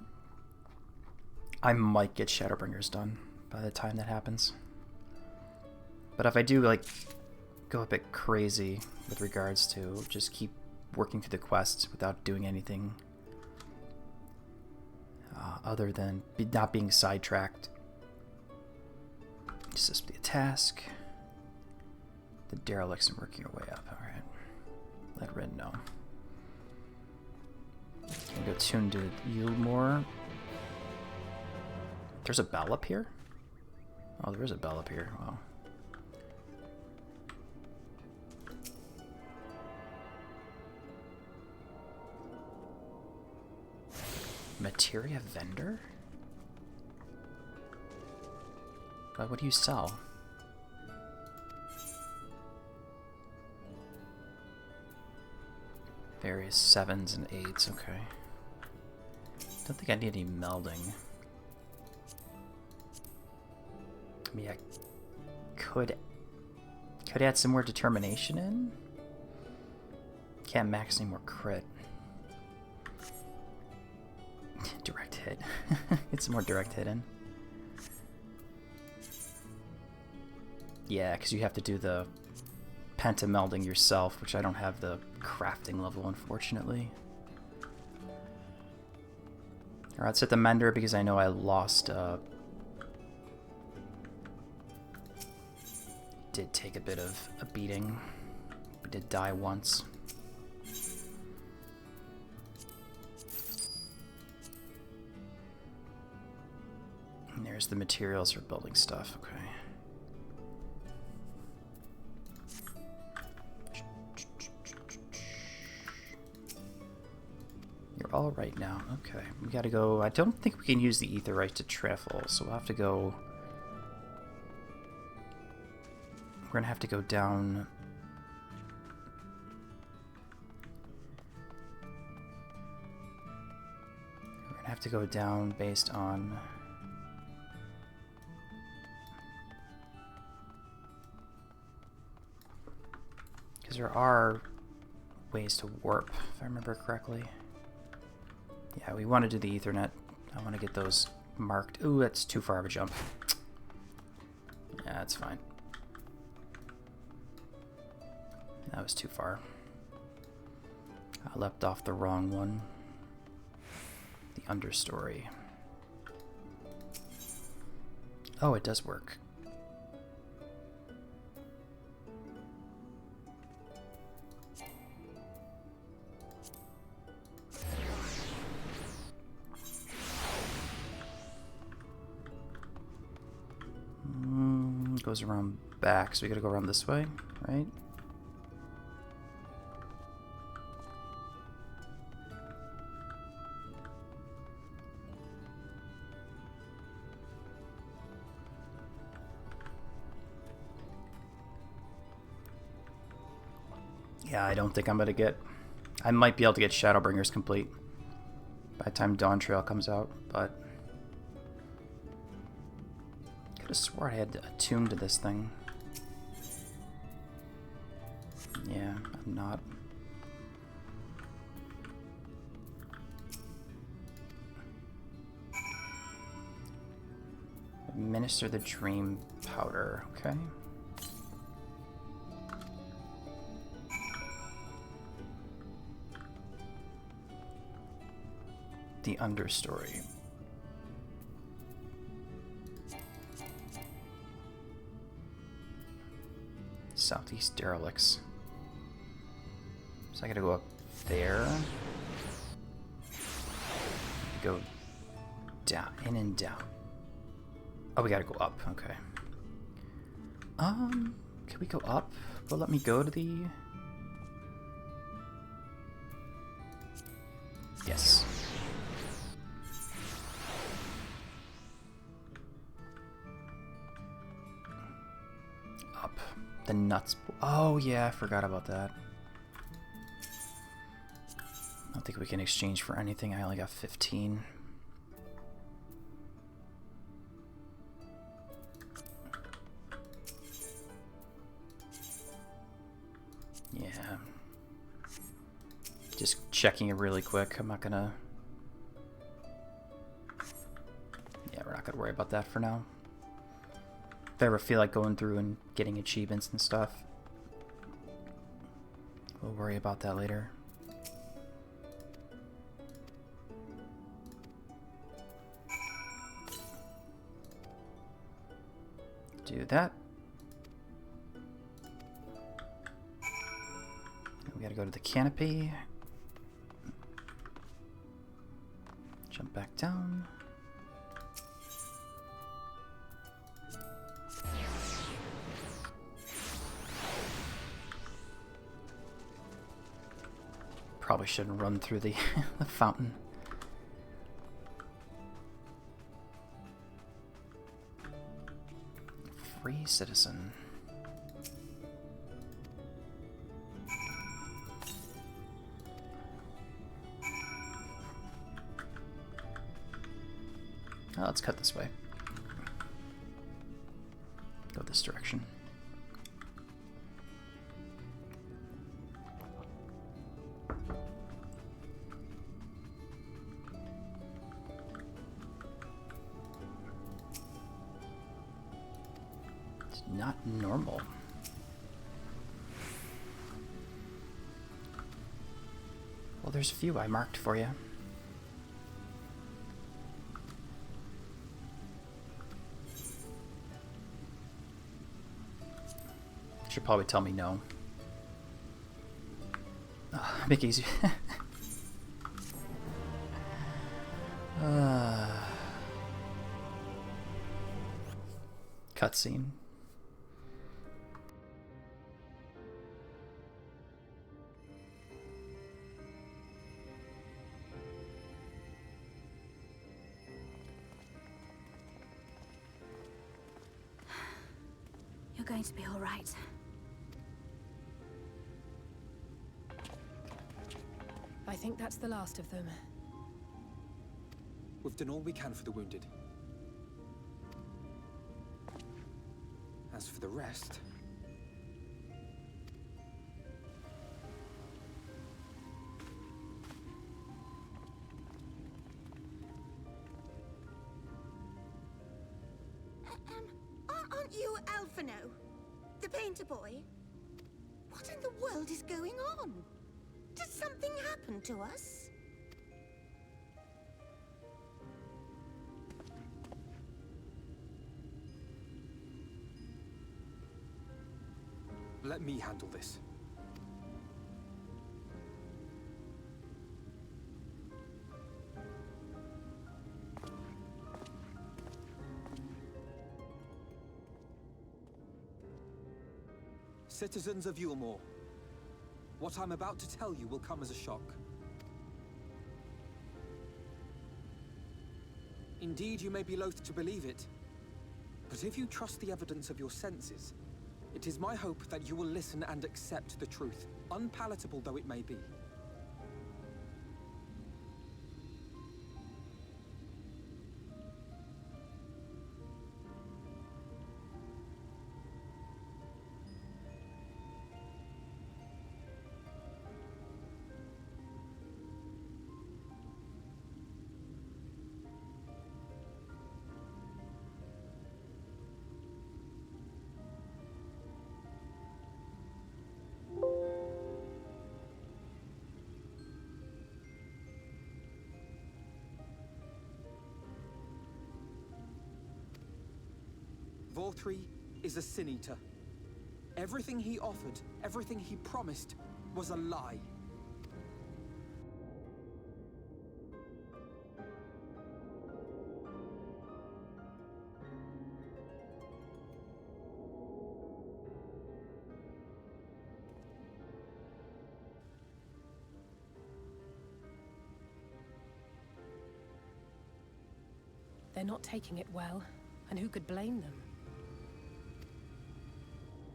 I might get Shadowbringers done by the time that happens. But if I do, like, go a bit crazy with regards to just keep working through the quests without doing anything other than not being sidetracked. Just this be a task. The derelicts and working your way up. Alright. Let Rin know. Can we go tune to Eulmore? There's a bell up here? Oh, there is a bell up here. Wow. Materia vendor? What do you sell? Various 7s and 8s, okay. Don't think I need any melding. I mean, I could add some more determination in. Can't max any more crit. Direct hit. Get some more direct hit in. Yeah, because you have to do the pentamelding yourself, which I don't have the crafting level, unfortunately. Alright, let's hit the mender because I know I lost... did take a bit of a beating. We did die once. And there's the materials for building stuff, okay. You're all right now. Okay, we gotta go. I don't think we can use the Aetheryte to Trifle, so we'll have to go. We're gonna have to go down. We're gonna have to go down based on. Because there are ways to warp, if I remember correctly. Yeah, we want to do the Ethernet. I want to get those marked. Ooh, that's too far of a jump. Yeah, that's fine. That was too far. I leapt off the wrong one. The understory. Oh, it does work. Goes around back, so we gotta go around this way, right? Yeah, I don't think I'm gonna get... I might be able to get Shadowbringers complete by the time Dawntrail comes out, but... I could have swore I had attuned to this thing. Yeah, I'm not. Administer the dream powder, okay. The understory. Southeast derelicts. So I gotta go up there. go down, in and down. Oh, we gotta go up, okay. Can we go up? Will it let me go to the... Yes. Up. The nuts. Oh, yeah, I forgot about that. I don't think we can exchange for anything. I only got 15. Yeah. Just checking it really quick. I'm not gonna... Yeah, we're not gonna worry about that for now. If I ever feel like going through and getting achievements and stuff, we'll worry about that later. Do that. We gotta go to the canopy. Jump back down. Probably shouldn't run through the, the fountain. Free citizen. Oh, let's cut this way. Go this direction. It's not normal. Well, there's a few I marked for you. Should probably tell me no. Oh, make it easy. Cutscene. You're going to be all right. I think that's the last of them. We've done all we can for the wounded. As for the rest... Aren't you Alphino? The painter boy? What in the world is going on? Did something happen to us? Let me handle this. Citizens of Eulmore, what I'm about to tell you will come as a shock. Indeed, you may be loath to believe it, but if you trust the evidence of your senses, it is my hope that you will listen and accept the truth, unpalatable though it may be. Vorthree is a sin eater. Everything he offered, everything he promised, was a lie. They're not taking it well, and who could blame them?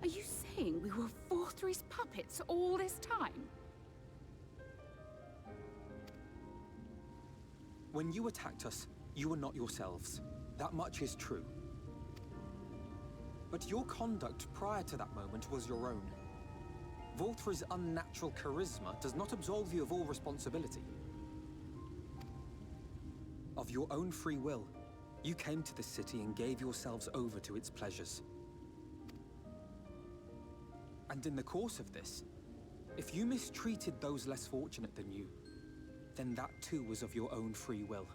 Are you saying we were Vorthry's puppets all this time? When you attacked us, you were not yourselves. That much is true. But your conduct prior to that moment was your own. Vorthry's unnatural charisma does not absolve you of all responsibility. Of your own free will, you came to the city and gave yourselves over to its pleasures. And in the course of this, if you mistreated those less fortunate than you, then that too was of your own free will.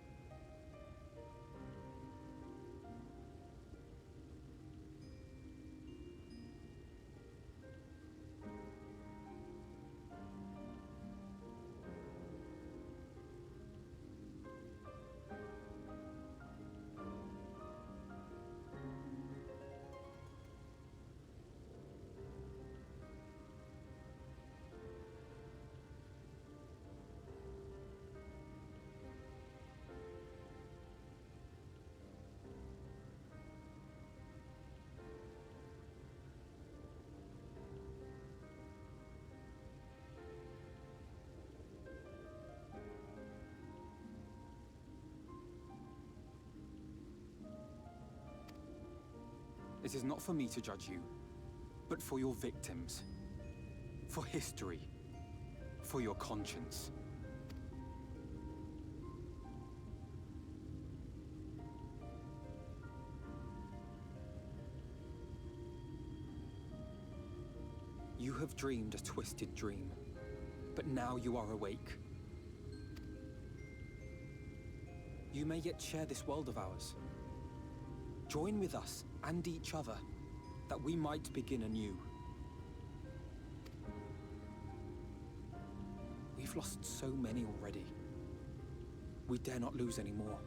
It is not for me to judge you, but for your victims, for history, for your conscience. You have dreamed a twisted dream, but now you are awake. You may yet share this world of ours. Join with us and each other, that we might begin anew. We've lost so many already. We dare not lose any more.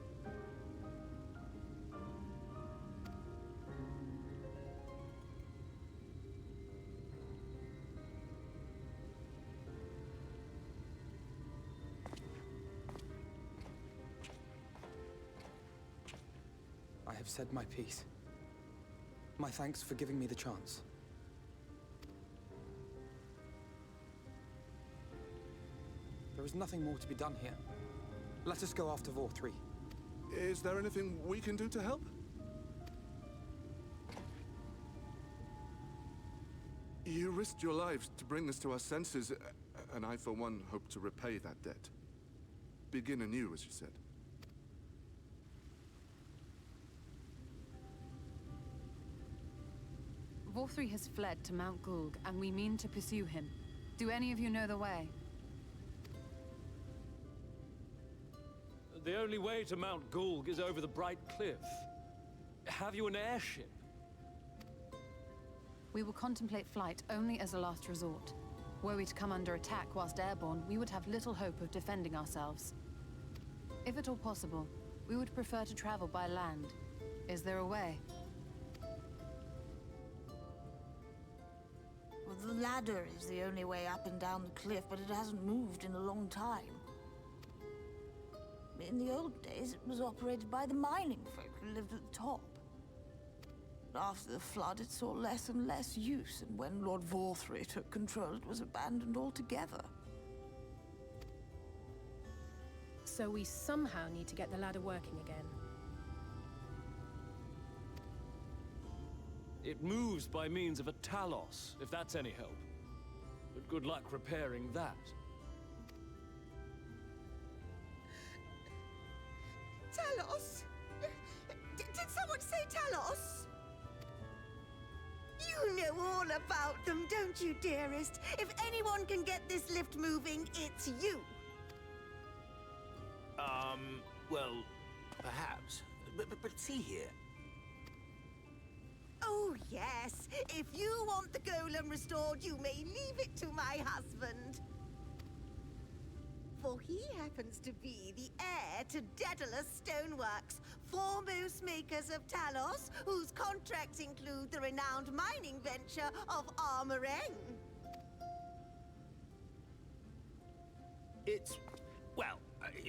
I have said my piece. My thanks for giving me the chance. There is nothing more to be done here. Let us go after Vorthry. Is there anything we can do to help? You risked your lives to bring us to our senses, and I, for one, hope to repay that debt. Begin anew, as you said. Vorthry has fled to Mount Gulg, and we mean to pursue him. Do any of you know the way? The only way to Mount Gulg is over the Bright Cliff. Have you an airship? We will contemplate flight only as a last resort. Were we to come under attack whilst airborne, we would have little hope of defending ourselves. If at all possible, we would prefer to travel by land. Is there a way? Well, the ladder is the only way up and down the cliff, but it hasn't moved in a long time. In the old days, it was operated by the mining folk who lived at the top. But after the flood, it saw less and less use, and when Lord Vorthry took control, it was abandoned altogether. So we somehow need to get the ladder working again. It moves by means of a Talos, if that's any help. But good luck repairing that. Talos? Did someone say Talos? You know all about them, don't you, dearest? If anyone can get this lift moving, it's you. Well, perhaps. But see here. Oh, yes. If you want the golem restored, you may leave it to my husband. For he happens to be the heir to Daedalus Stoneworks, foremost makers of Talos, whose contracts include the renowned mining venture of Armoreng.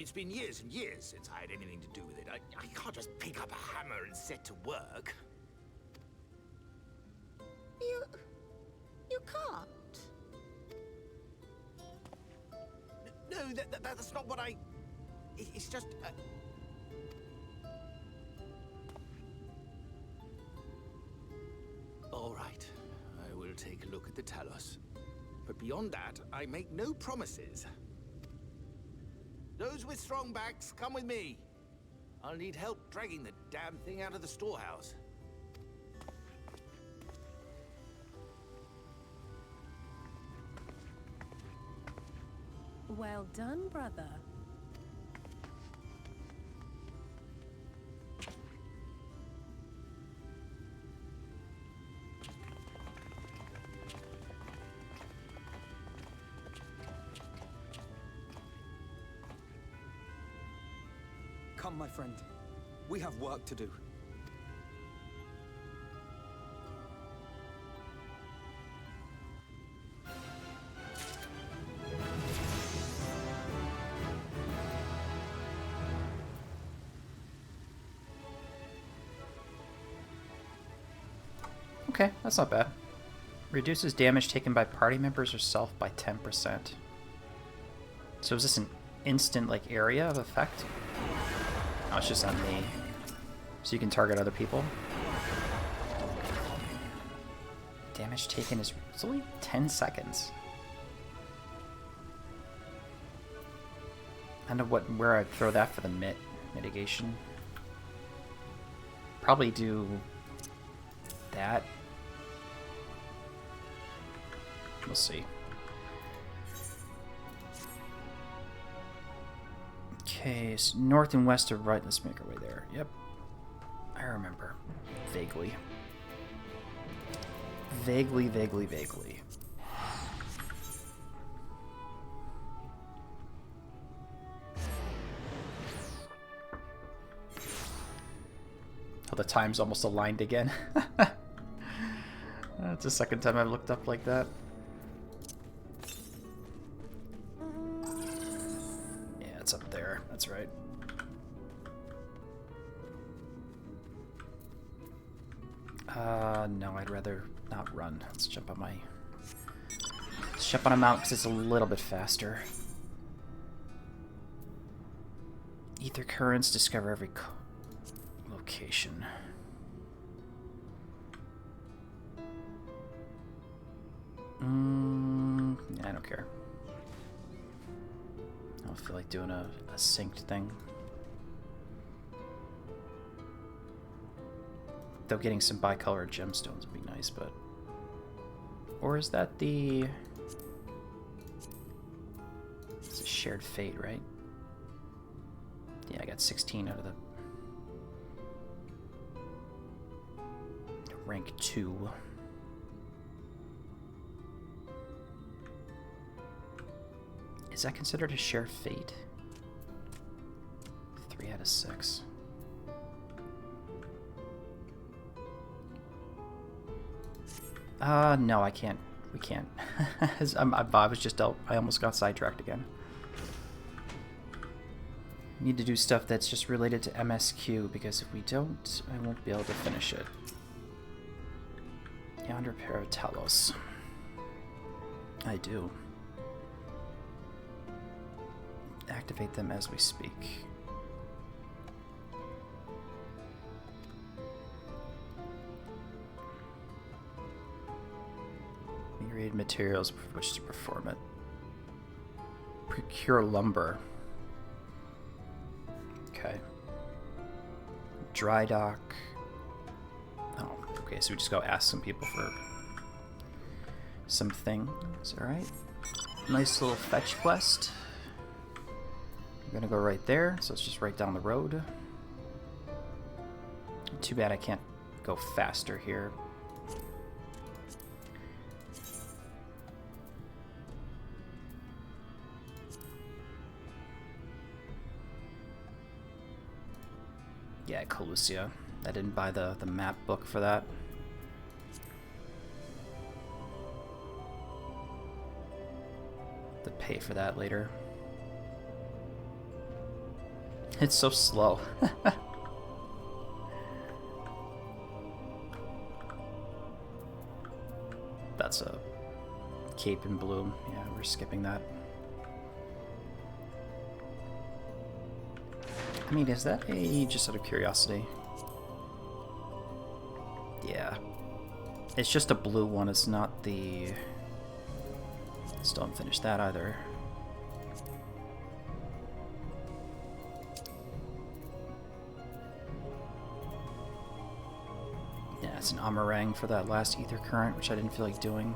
It's been years and years since I had anything to do with it. I can't just pick up a hammer and set to work. You can't. No, that's not what I... It's just... All right, I will take a look at the Talos. But beyond that, I make no promises. Those with strong backs, come with me. I'll need help dragging the damn thing out of the storehouse. Well done, brother. Come, my friend. We have work to do. Okay, that's not bad. Reduces damage taken by party members or self by 10%. So is this an instant, like, area of effect? Oh, it's just on me. So you can target other people. Damage taken is... It's only 10 seconds. I don't know where I'd throw that for the mitigation. Probably do that. We'll see. Okay, so north and west of right. Let's make our way there. Yep. I remember. Vaguely. Vaguely. Oh, the time's almost aligned again. That's the second time I've looked up like that. Yeah, it's up there. That's right. No, I'd rather not run. Let's jump on my... Let's jump on a mount because it's a little bit faster. Ether currents discover every location. I don't care. I don't feel like doing a synced thing. Though getting some bicolored gemstones would be nice, but... Or is that the... It's a shared fate, right? Yeah, I got 16 out of the... rank 2. Is that considered a shared fate? 3 out of 6. No, I can't. We can't. I was just out. I almost got sidetracked again. Need to do stuff that's just related to MSQ, because if we don't, I won't be able to finish it. Yonder pair of Talos. I do. Activate them as we speak. Myriad materials with which to perform it. Procure lumber. Okay. Dry dock. Oh, okay, so we just go ask some people for some things, alright? Nice little fetch quest. I'm gonna go right there, so it's just right down the road. Too bad I can't go faster here. Yeah, Colusia. I didn't buy the map book for that. To pay for that later. It's so slow. That's a cape in bloom. Yeah, we're skipping that. I mean, is that a, just out of curiosity? Yeah. It's just a blue one, it's not the... Still haven't finished that either. Yeah, it's an Amarang for that last ether current, which I didn't feel like doing.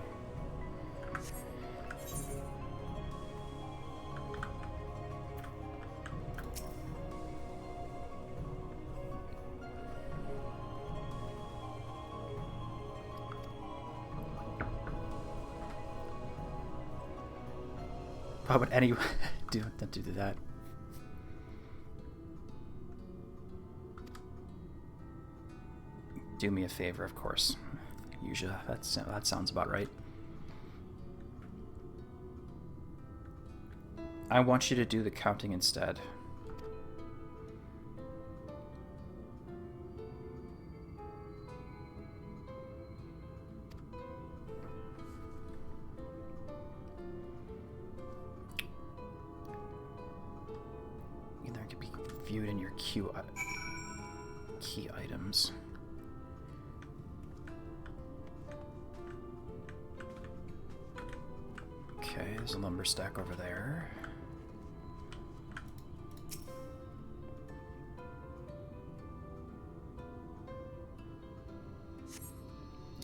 Why would anyone do that? Do me a favor, of course. Usually, that sounds about right. I want you to do the counting instead. Either it could be viewed in your key items. Okay, there's a lumber stack over there.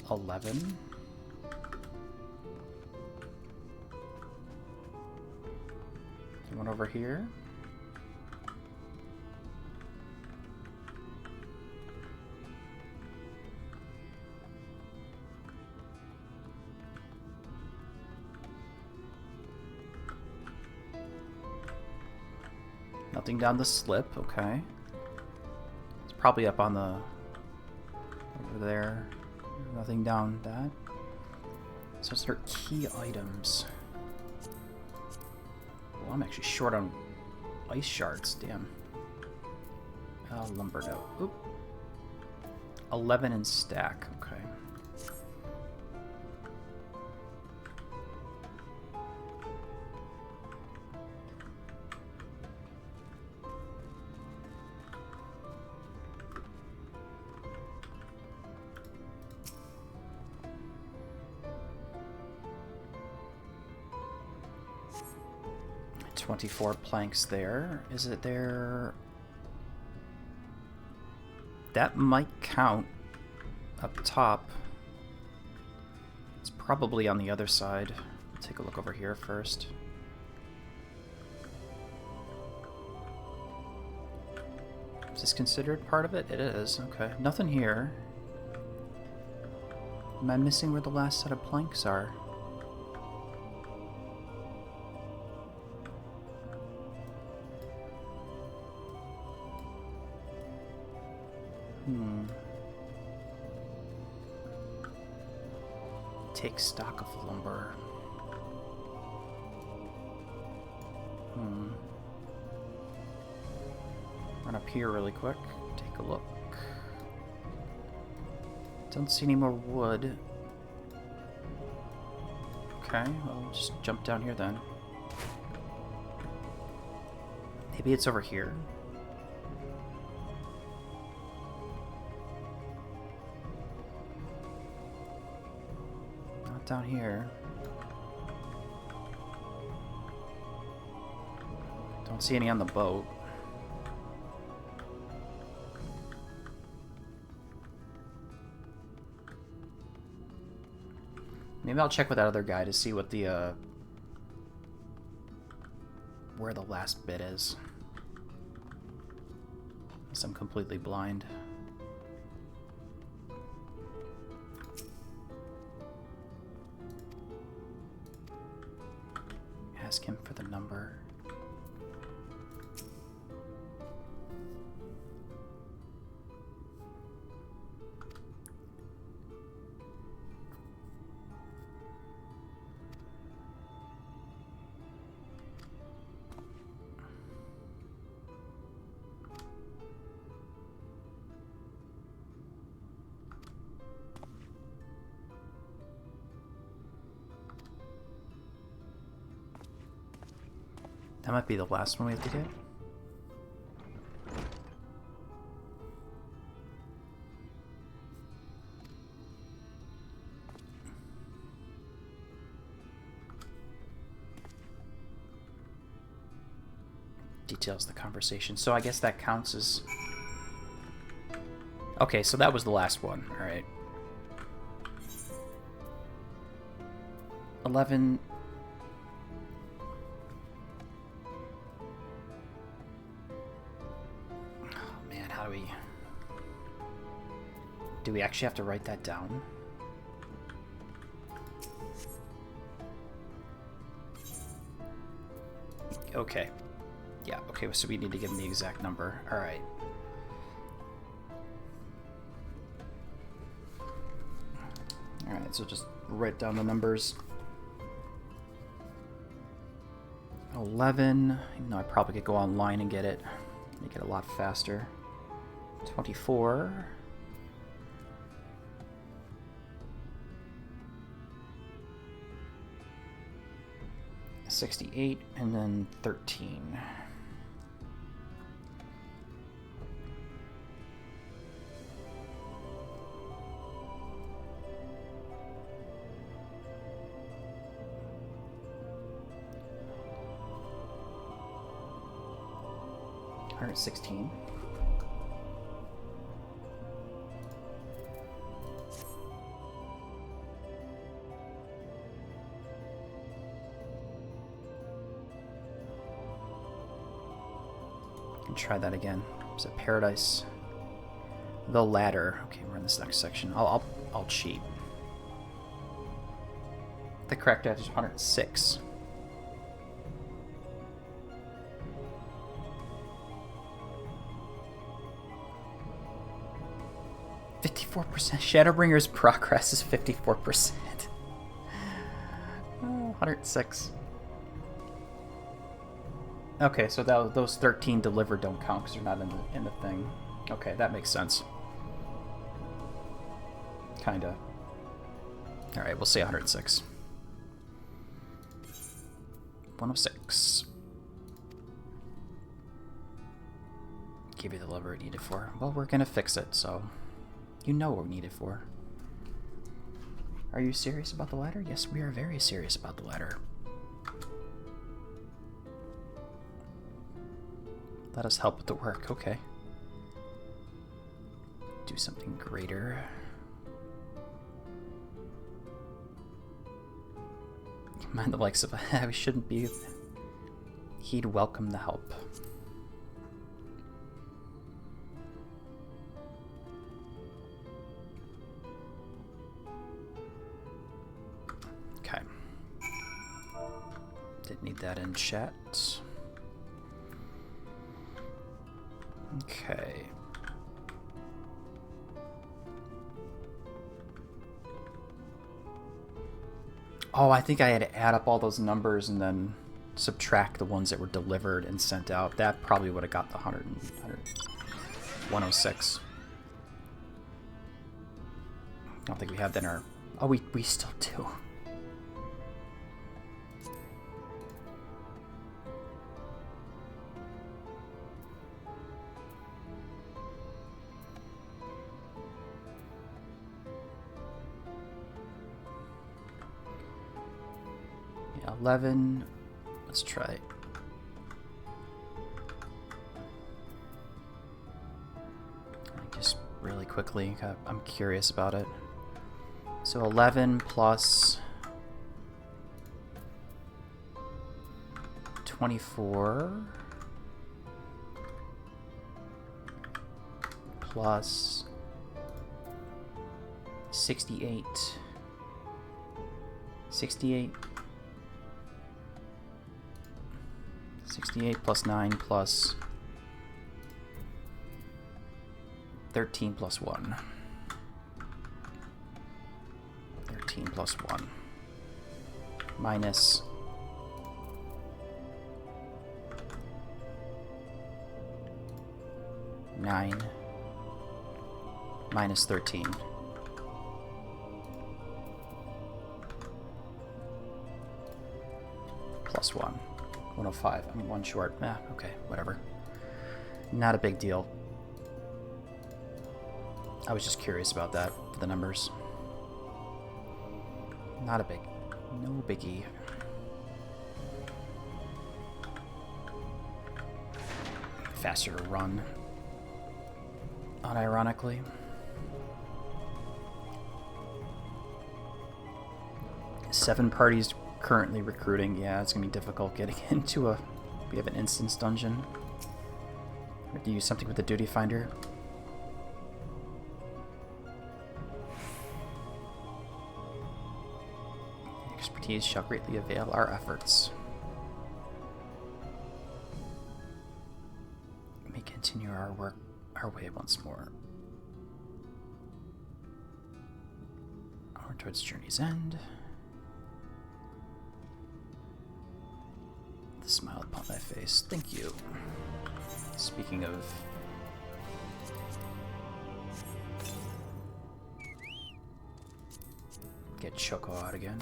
$11. One over here. Nothing down the slip, okay. It's probably up on the... over there. Nothing down that. So let's start key items. Well, I'm actually short on ice shards, damn. Lumber note. Oop. 11 in stack, okay. $24 planks there. Is it there? That might count up top. It's probably on the other side. Take a look over here first. Is this considered part of it? It is. Okay. Nothing here. Am I missing where the last set of planks are? Take stock of lumber. Run up here really quick. Take a look. Don't see any more wood. Okay, I'll just jump down here then. Maybe it's over here. Down here. Don't see any on the boat. Maybe I'll check with that other guy to see what the where the last bit is. Unless I'm completely blind. Ask him for the number. That might be the last one we have to get. Details the conversation. So I guess that counts as... Okay, so that was the last one. Alright. 11... Oh man, how do we... Do we actually have to write that down? Okay. Yeah, okay, so we need to give him the exact number. Alright. Alright, so just write down the numbers. 11, even though I probably could go online and get it. Make it a lot faster. 24. 68, and then 13. $116. Try that again. Is it Paradise? The ladder. Okay, we're in this next section. I'll cheat. The correct answer is 106. Shadowbringer's progress is 54%. 106. Okay, so those 13 delivered don't count because they're not in the thing. Okay, that makes sense. Kinda. Alright, we'll say 106. 106. Give you the lever it needed for. Well, we're gonna fix it, so you know what we need it for. Are you serious about the ladder? Yes, we are very serious about the ladder. Let us help with the work, okay. Do something greater. Mind the likes of we shouldn't be. He'd welcome the help. Okay. Didn't need that in chat. Okay. Oh, I think I had to add up all those numbers and then subtract the ones that were delivered and sent out. That probably would have got the 106. I don't think we have that in our... Oh, we still do. Yeah, 11. Let's try. Just really quickly, I'm curious about it. So 11 plus 24 plus 68. 68 plus 9 plus 13 plus 1. 13 plus 1 minus 9 minus 13. Plus 1. 105. I'm one short. Okay, whatever. Not a big deal. I was just curious about that, the numbers. No biggie. Faster to run. Unironically. Seven parties currently recruiting. Yeah, it's gonna be difficult getting into a... We have an instance dungeon. We have to use something with the duty finder. Expertise shall greatly avail our efforts. Let me continue our work our way once more. Onward towards journey's end. The smile upon thy face. Thank you. Speaking of... Get Choco out again.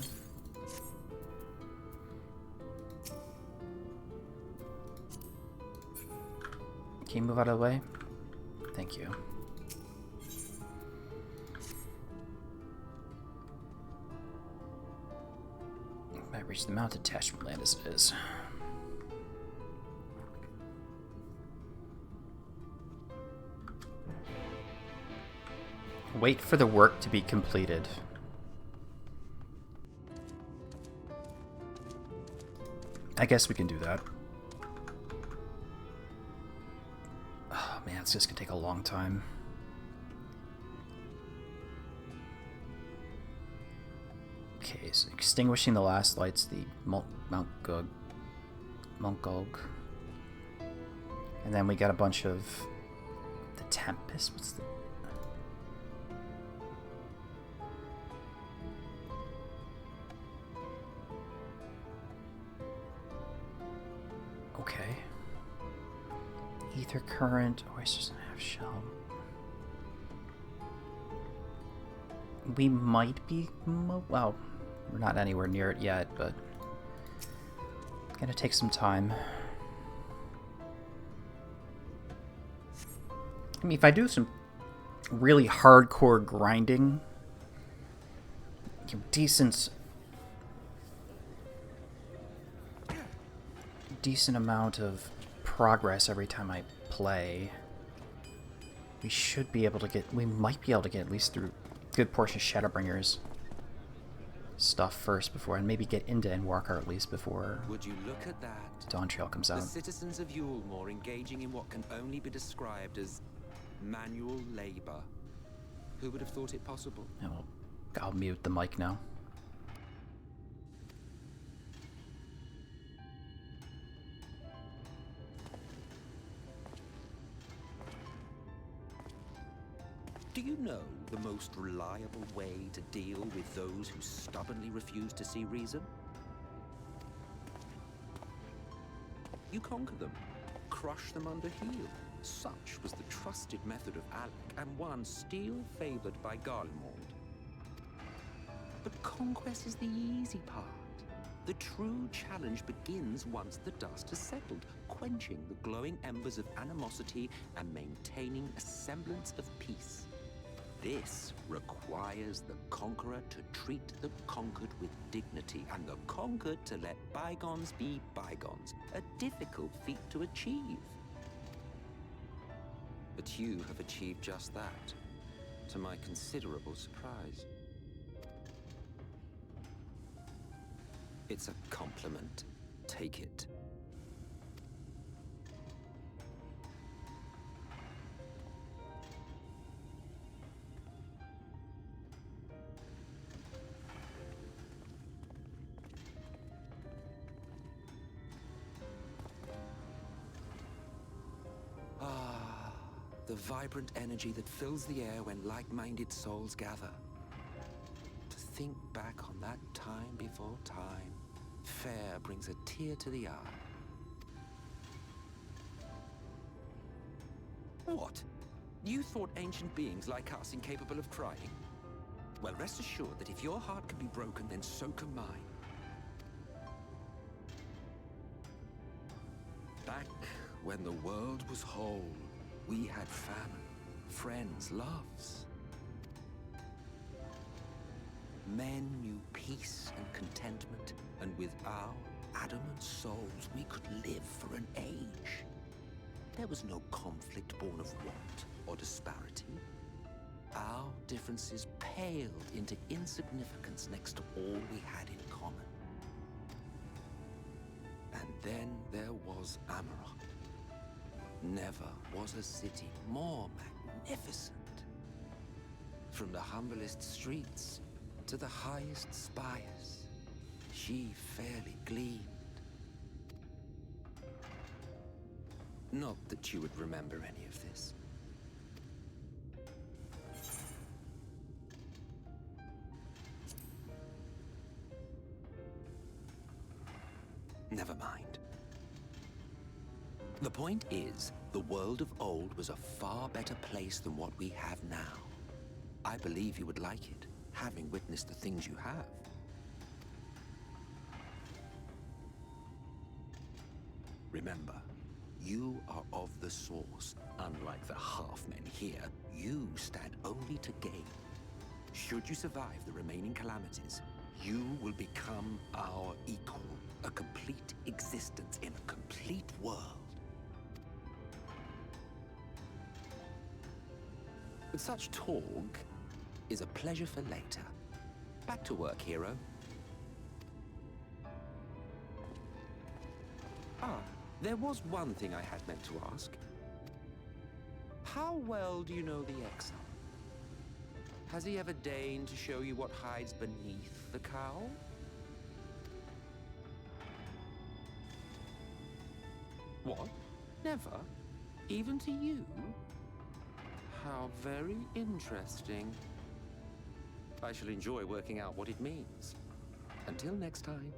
Can you move out of the way? Thank you. Might reach the mounted attachment land as it is. Wait for the work to be completed. I guess we can do that. Oh man, it's just gonna take a long time. Okay, so extinguishing the last lights, the Mount Gug. And then we got a bunch of the Tempest. What's the... Okay. Ether current, oysters and half shell. We might be, well, we're not anywhere near it yet, but gonna take some time. I mean, if I do some really hardcore grinding, decent amount of progress every time I play, we should be able to get, we might be able to get at least through a good portion of Shadowbringers stuff first before, and maybe get into Endwalker at least before Would you look at that? Dawntrail comes out. The citizens of Eulmore engaging in what can only be described as manual labor. Who would have thought it possible? Yeah, well, I'll mute the mic now. Do you know the most reliable way to deal with those who stubbornly refuse to see reason? You conquer them, crush them under heel. Such was the trusted method of Alec, and one still favored by Eulmore. But conquest is the easy part. The true challenge begins once the dust has settled, quenching the glowing embers of animosity and maintaining a semblance of peace. This requires the conqueror to treat the conquered with dignity, and the conquered to let bygones be bygones, a difficult feat to achieve. But you have achieved just that, to my considerable surprise. It's a compliment. Take it. The vibrant energy that fills the air when like-minded souls gather. To think back on that time before time, fair brings a tear to the eye. What? You thought ancient beings like us incapable of trying? Well, rest assured that if your heart can be broken, then so can mine. When the world was whole, we had famine, friends, loves. Men knew peace and contentment, and with our adamant souls, we could live for an age. There was no conflict born of want or disparity. Our differences paled into insignificance next to all we had in common. And then there was Amarok. Never was a city more magnificent. From the humblest streets to the highest spires, she fairly gleamed. Not that you would remember any of this. Never mind. The point is, the world of old was a far better place than what we have now. I believe you would like it, having witnessed the things you have. Remember, you are of the Source. Unlike the half-men here, you stand only to gain. Should you survive the remaining calamities, you will become our equal. A complete existence in a complete world. But such talk is a pleasure for later. Back to work, hero. Ah, there was one thing I had meant to ask. How well do you know the Exile? Has he ever deigned to show you what hides beneath the cowl? What? Never? Even to you? How very interesting. I shall enjoy working out what it means. Until next time.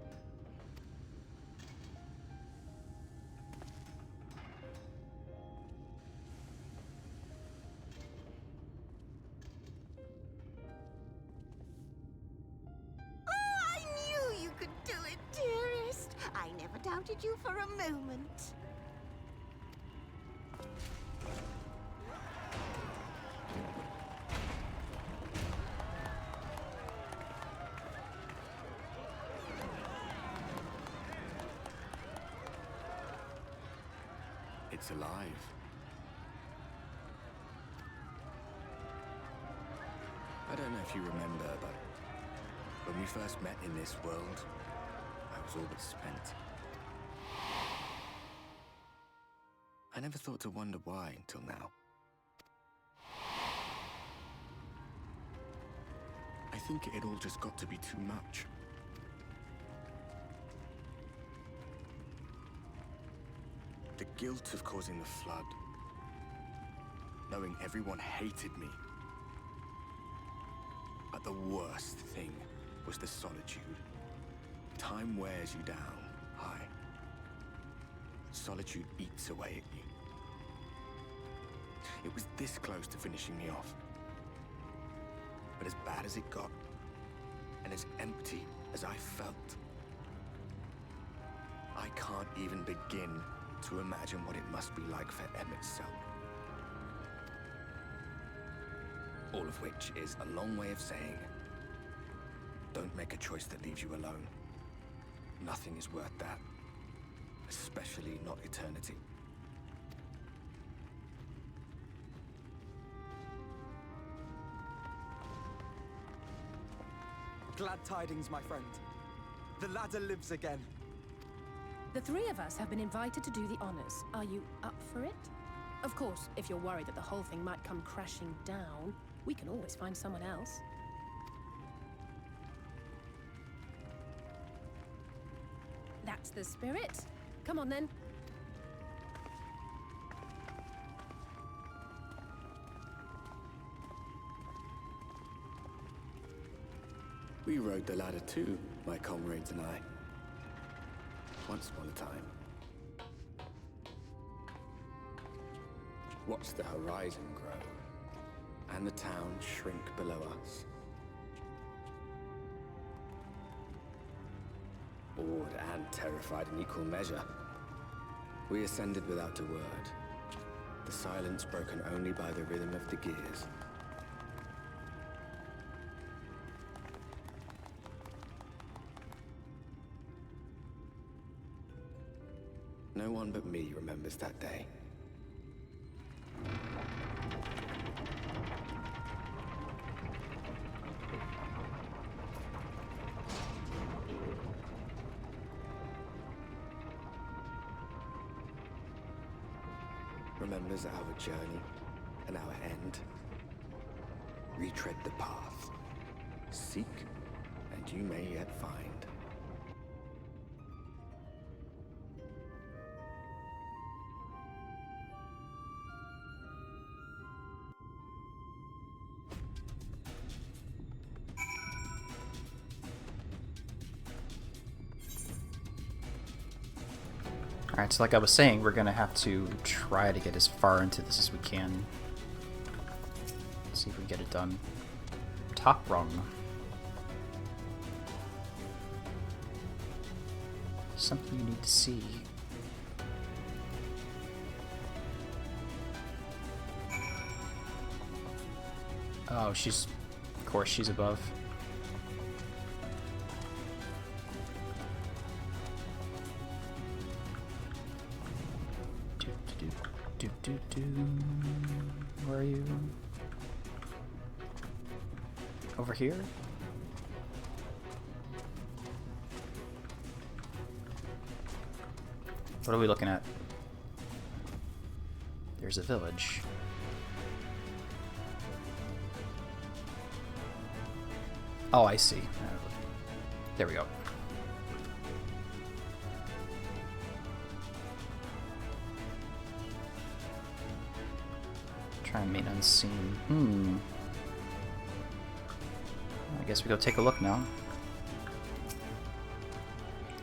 I knew you could do it, dearest. I never doubted you for a moment. It's alive. I don't know if you remember, but when we first met in this world, I was all but spent. I never thought to wonder why until now. I think it all just got to be too much. The guilt of causing the flood. Knowing everyone hated me. But the worst thing was the solitude. Time wears you down, aye. Solitude eats away at you. It was this close to finishing me off. But as bad as it got, and as empty as I felt, I can't even begin to imagine what it must be like for Emmett's cell. All of which is a long way of saying, don't make a choice that leaves you alone. Nothing is worth that. Especially not eternity. Glad tidings, my friend. The ladder lives again. The three of us have been invited to do the honors. Are you up for it? Of course, if you're worried that the whole thing might come crashing down, we can always find someone else. That's the spirit. Come on, then. We rode the ladder too, my comrades and I. Once upon a time. Watched the horizon grow, and the town shrink below us. Awed and terrified in equal measure. We ascended without a word. The silence broken only by the rhythm of the gears. No one but me remembers that day. Remembers our journey and our end. Retread the path. Seek, and you may yet find. Alright, so like I was saying, we're gonna have to try to get as far into this as we can. Let's see if we can get it done. Top rung. Something you need to see. Oh, she's... Of course she's above. Where are you? Over here? What are we looking at? There's a village. Oh, I see. There we go. Try and remain unseen. I guess we go take a look now.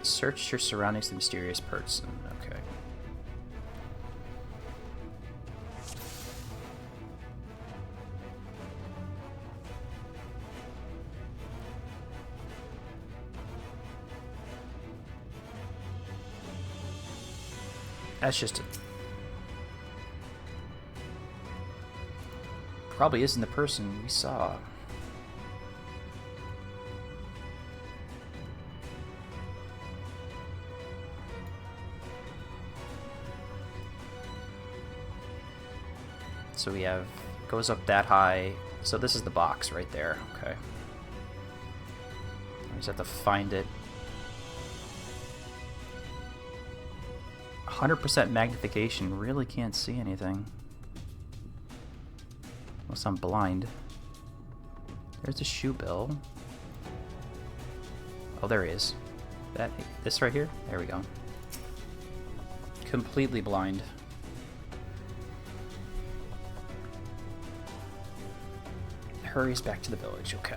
Search your surroundings, the mysterious person. Okay. That's just a... Probably isn't the person we saw. So we have, goes up that high. So this is the box right there. Okay. We just have to find it. 100% magnification. Really can't see anything. Unless I'm blind. There's a shoe bill. Oh, there he is. This right here? There we go. Completely blind. Hurries back to the village. Okay.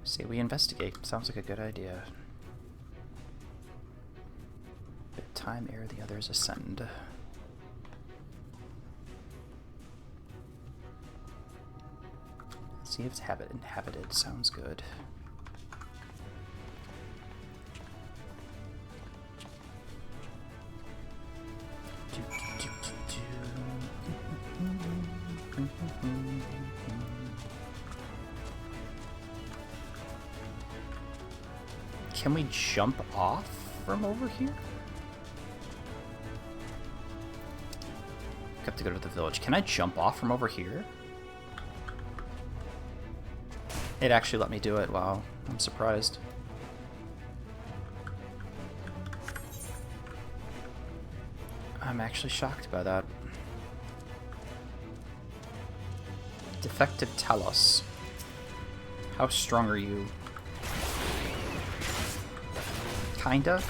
Say we investigate. Sounds like a good idea. Bit time ere the others ascend. See if it's inhabited. Sounds good. Can we jump off from over here? I have to go to the village. Can I jump off from over here? It actually let me do it. Wow, I'm surprised. I'm actually shocked by that. Defective Talos. How strong are you? Kinda?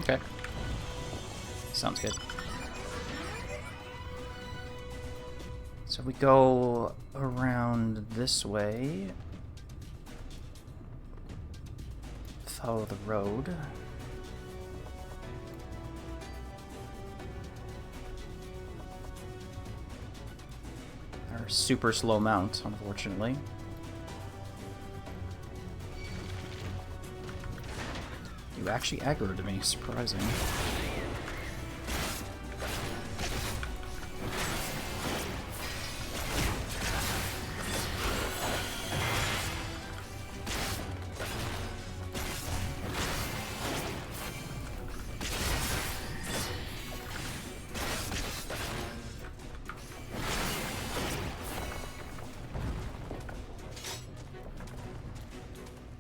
Okay. Sounds good. So we go around this way. Follow the road. Our super slow mount, unfortunately. You actually aggroed me, surprising.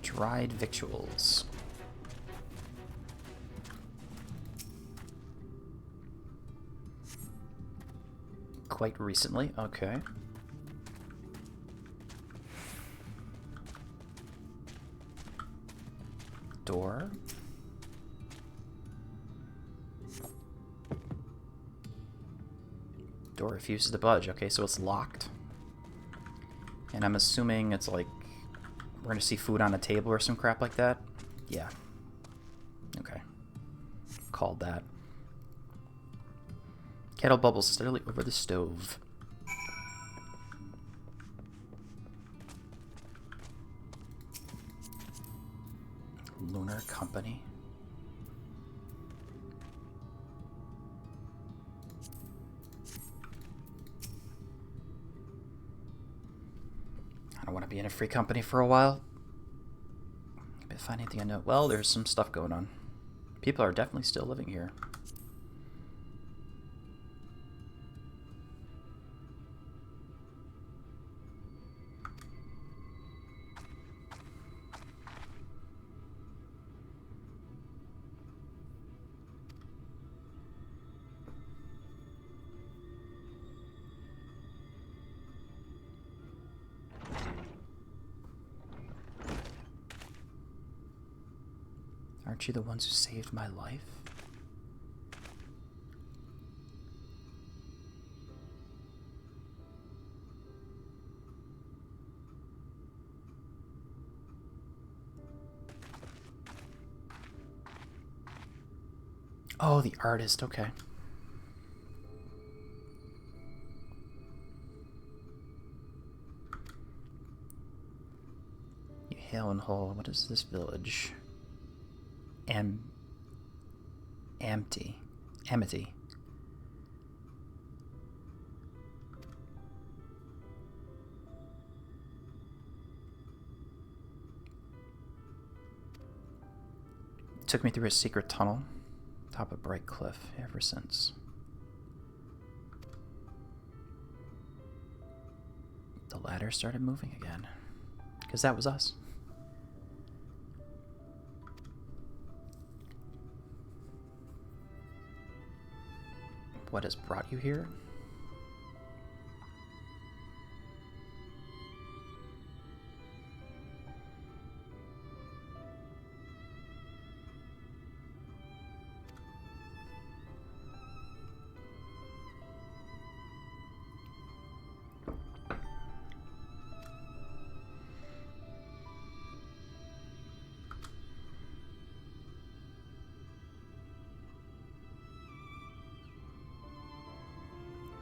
Dried victuals. Quite recently, okay. Door. Door refuses to budge. Okay, so it's locked. And I'm assuming it's like we're gonna see food on a table or some crap like that. Yeah. Okay. Called that. Kettle bubbles steadily over the stove. Lunar Company. I don't want to be in a free company for a while. If anything I know. Well, there's some stuff going on. People are definitely still living here. Aren't you the ones who saved my life? Oh, the artist, okay. You hail and hole. What is this village? Amity. Took me through a secret tunnel, top of bright cliff, ever since. The ladder started moving again, because that was us. What has brought you here?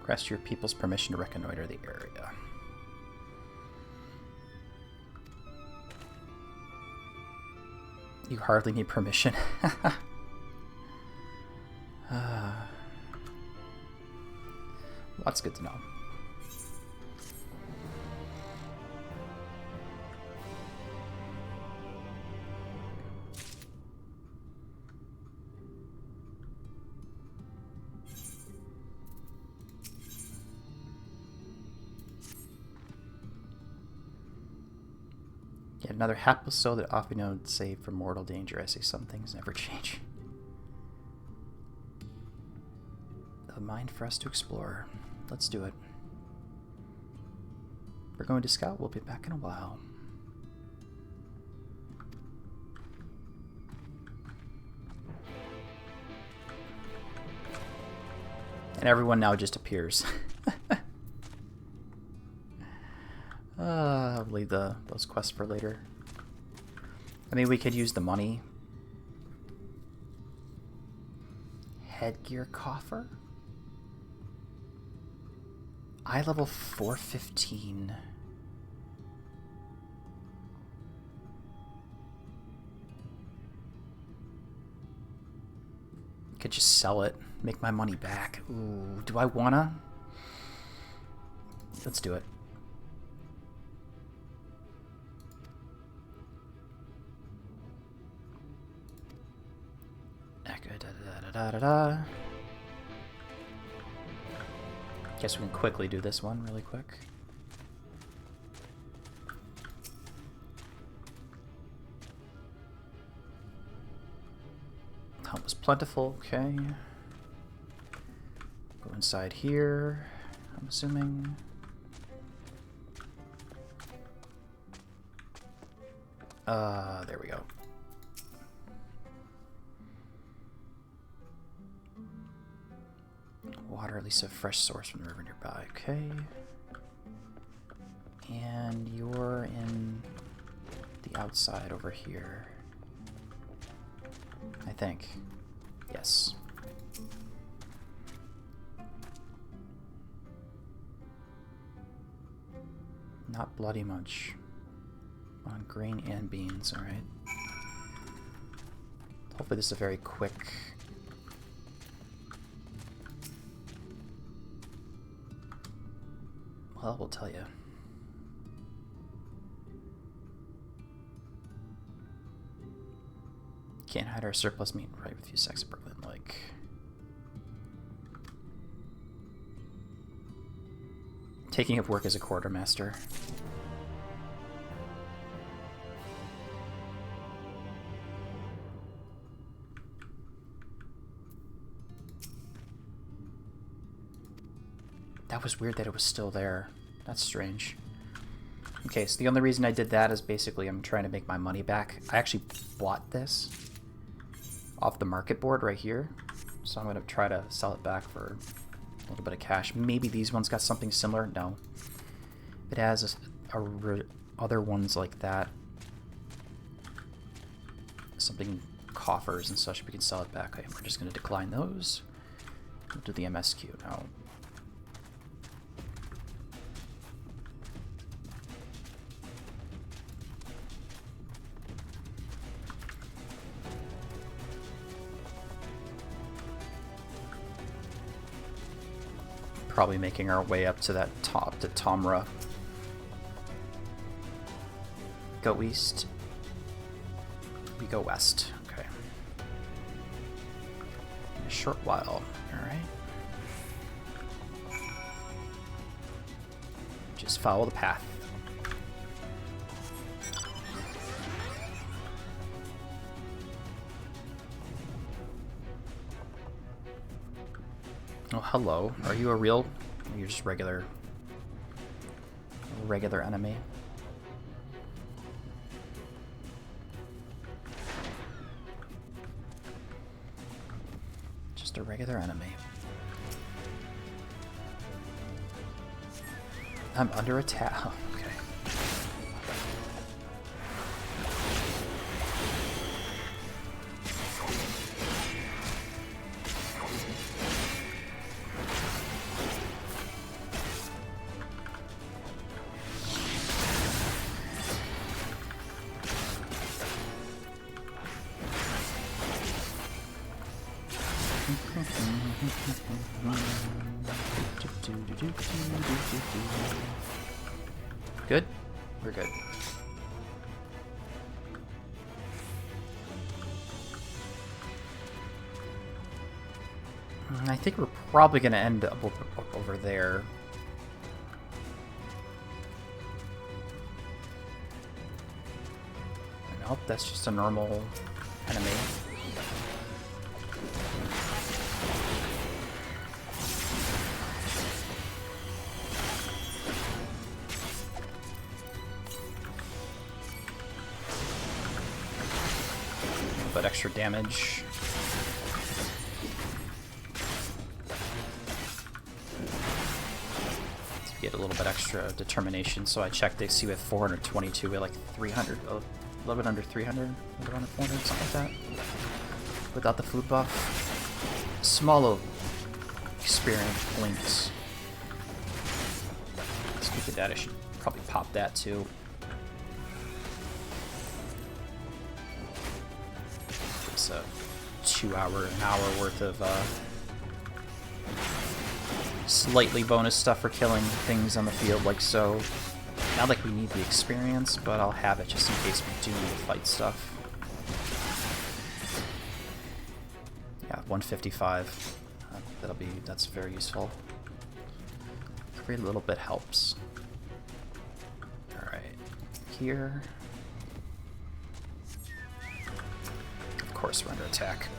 Request your people's permission to reconnoiter the area. You hardly need permission. Well, that's good to know. Yet another hapless soul that often known saved from mortal danger. I say some things never change. A mind for us to explore. Let's do it. We're going to scout. We'll be back in a while. And everyone now just appears. I'll leave those quests for later. I mean, we could use the money. Headgear coffer? Eye level 415. Could just sell it, make my money back. Ooh, do I wanna? Let's do it. Guess we can quickly do this one really quick. Help is plentiful, okay. Go inside here, I'm assuming. There we go. Water, at least a fresh source from the river nearby, okay. And you're in the outside over here. I think. Yes. Not bloody much. On grain and beans, alright. Hopefully this is a very quick... Well, we'll tell you. Can't hide our surplus meat right with you, Sex Berlin. Like, taking up work as a quartermaster. That was weird that it was still there. That's strange. Okay, so the only reason I did that is basically I'm trying to make my money back. I actually bought this off the market board right here, so I'm going to try to sell it back for a little bit of cash. Maybe these ones got something similar. No. It has other ones like that. Something coffers and such. We can sell it back. Okay, we're just going to decline those. We'll do the MSQ now. Probably making our way up to that top to Tomra. Go east. We go west. Okay. In a short while. Alright. Just follow the path. Oh, hello. Are you a real... Or you're just regular enemy? Just a regular enemy. I'm under attack. Oh, okay. Good? We're good. I think we're probably going to end up over there. Nope, that's just a normal enemy. But extra damage. get a little bit extra determination, so I checked to see with 422, we had like 300, a little bit under 300, a little under 400, something like that. Without the food buff. Small little experience blinks. Speaking of that, I should probably pop that too. It's a an hour worth of slightly bonus stuff for killing things on the field like so. Not like we need the experience, but I'll have it just in case we do need to fight stuff. Yeah, 155. That's very useful. Every little bit helps. Alright, here. Of course, we're under attack.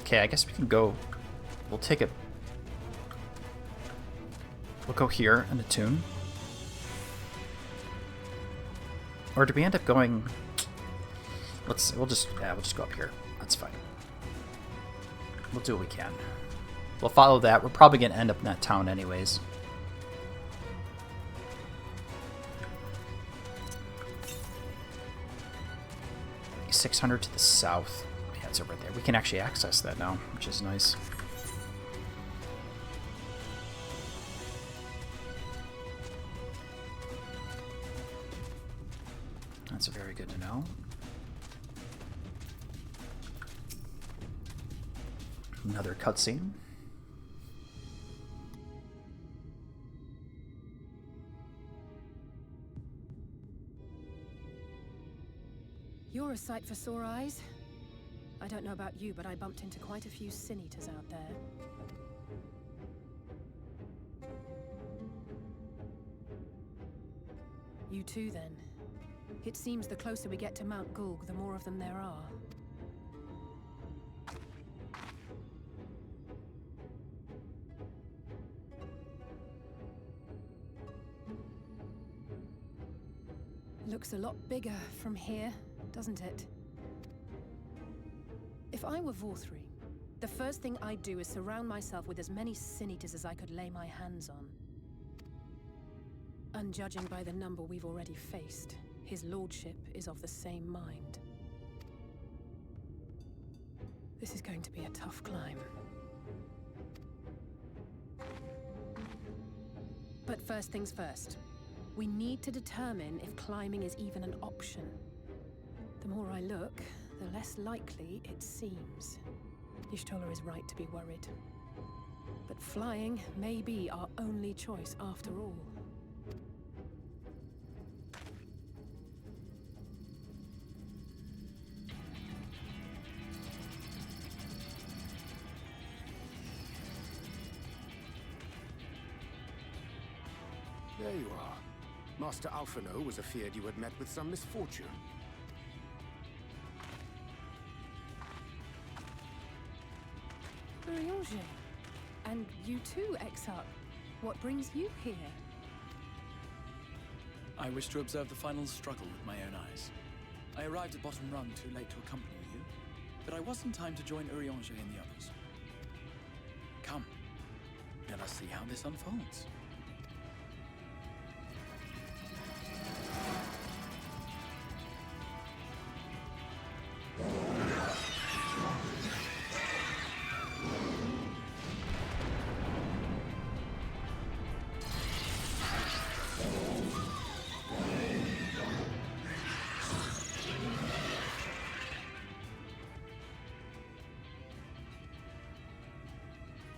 Okay, I guess we can go. We'll take it. We'll go here in the tomb. Or do we end up going? We'll just go up here. That's fine. We'll do what we can. We'll follow that. We're probably gonna end up in that town anyways. $600 to the south. It's over there. We can actually access that now, which is nice. That's very good to know. Another cutscene. You're a sight for sore eyes. I don't know about you, but I bumped into quite a few sin eaters out there. You too, then. It seems the closer we get to Mount Gulg, the more of them there are. Looks a lot bigger from here, doesn't it? If I were Vorthri, the first thing I'd do is surround myself with as many sin-eaters as I could lay my hands on. And judging by the number we've already faced, his lordship is of the same mind. This is going to be a tough climb. But first things first. We need to determine if climbing is even an option. The more I look, the less likely it seems. Y'shtola is right to be worried. But flying may be our only choice after all. There you are. Master Alphino was afeard you had met with some misfortune. Urianger. And you too, Exarch. What brings you here? I wish to observe the final struggle with my own eyes. I arrived at Bottom Rung too late to accompany you, but I was in time to join Urianger and the others. Come, let us see how this unfolds.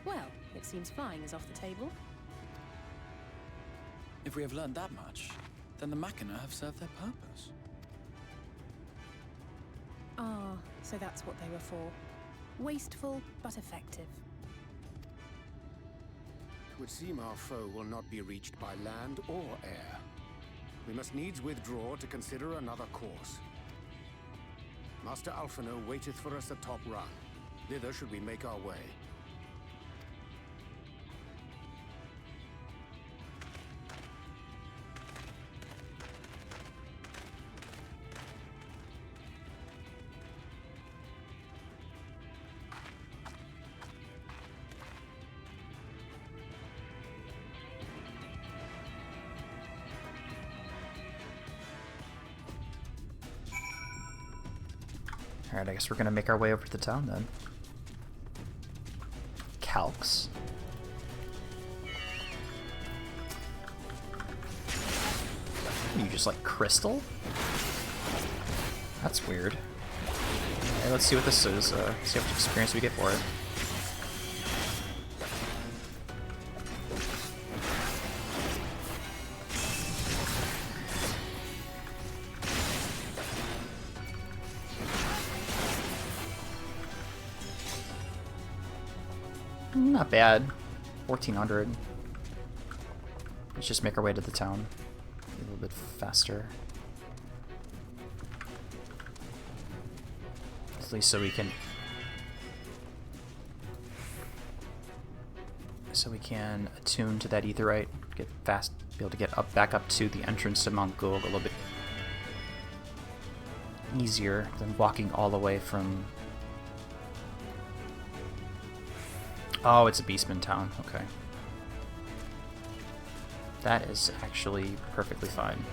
Well, it seems flying is off the table. If we have learned that much, then the Machina have served their purpose. Ah, so that's what they were for. Wasteful, but effective. would seem our foe will not be reached by land or air. We must needs withdraw to consider another course. Master Alphino waiteth for us at Top Run. Thither should we make our way. Alright, I guess we're gonna make our way over to the town then. Calcs. You just like crystal? That's weird. Okay, let's see what this is. See how much experience we get for it. Not bad. 1400. Let's just make our way to the town. A little bit faster. At least so we can attune to that aetherite, get fast, be able to get up back up to the entrance to Mount Gould a little bit easier than walking all the way from. Oh, it's a Beastman town. Okay. That is actually perfectly fine.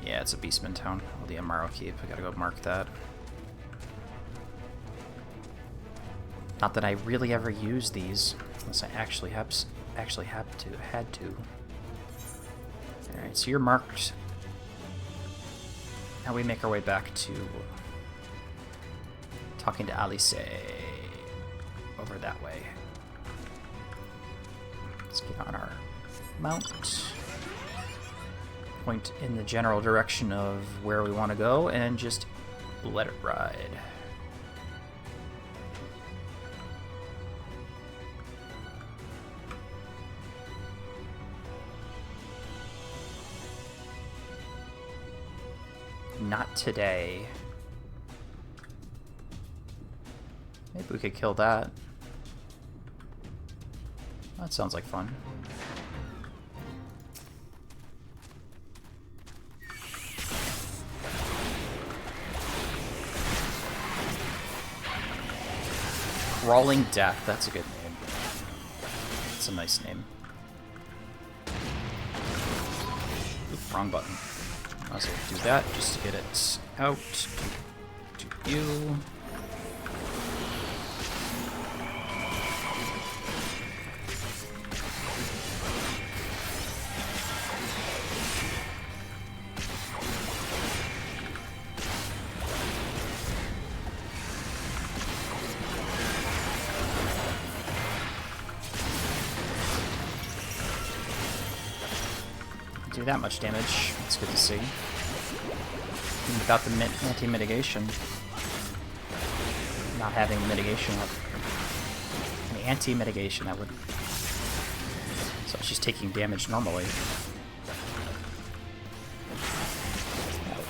Yeah, it's a Beastman town. Oh, the Amaro Keep. I gotta go mark that. Not that I really ever use these, unless I actually had to. Alright, so you're marked. Now we make our way back to talking to Alice over that way. Let's get on our mount. Point in the general direction of where we want to go and just let it ride. Not today. Maybe we could kill that. That sounds like fun. Crawling Death, that's a good name. That's a nice name. Oops, wrong button. Might as well do that just to get it out to you. Do that much damage. That's good to see. And without the anti-mitigation, not having mitigation, an anti-mitigation, that would. So she's taking damage normally.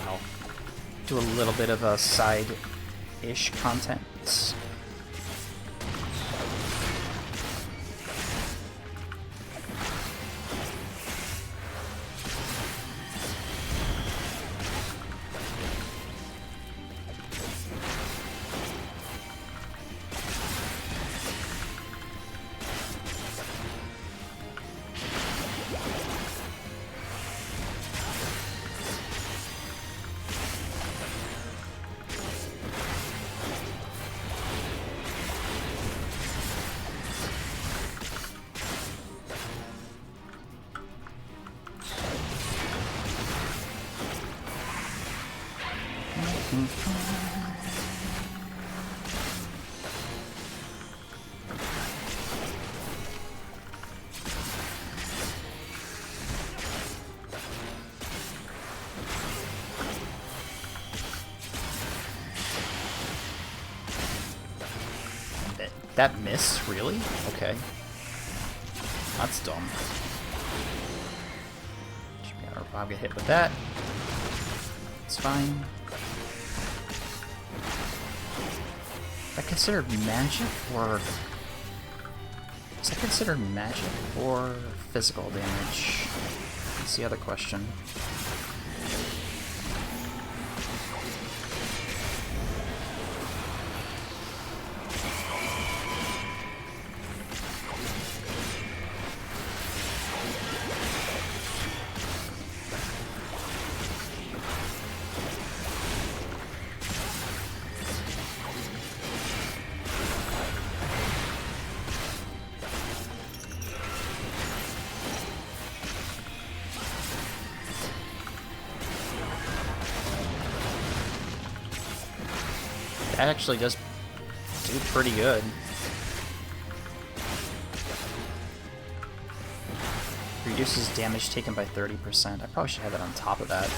I'll do a little bit of a side-ish content. That miss? Really? Okay. That's dumb. I'll get hit with that. It's fine. Is that considered magic or... Is that considered magic or physical damage? That's the other question. That actually does do pretty good. Reduces damage taken by 30%. I probably should have that on top of that.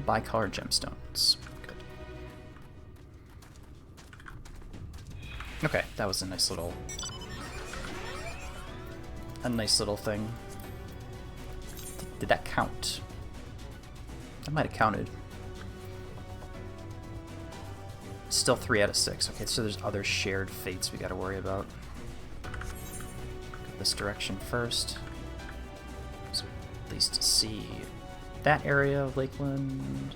Bicolor gemstones. Okay, that was a nice little thing. Did that count? That might have counted. Still 3 out of 6. Okay, so there's other shared fates we gotta worry about. Go this direction first. So at least see that area of Lakeland.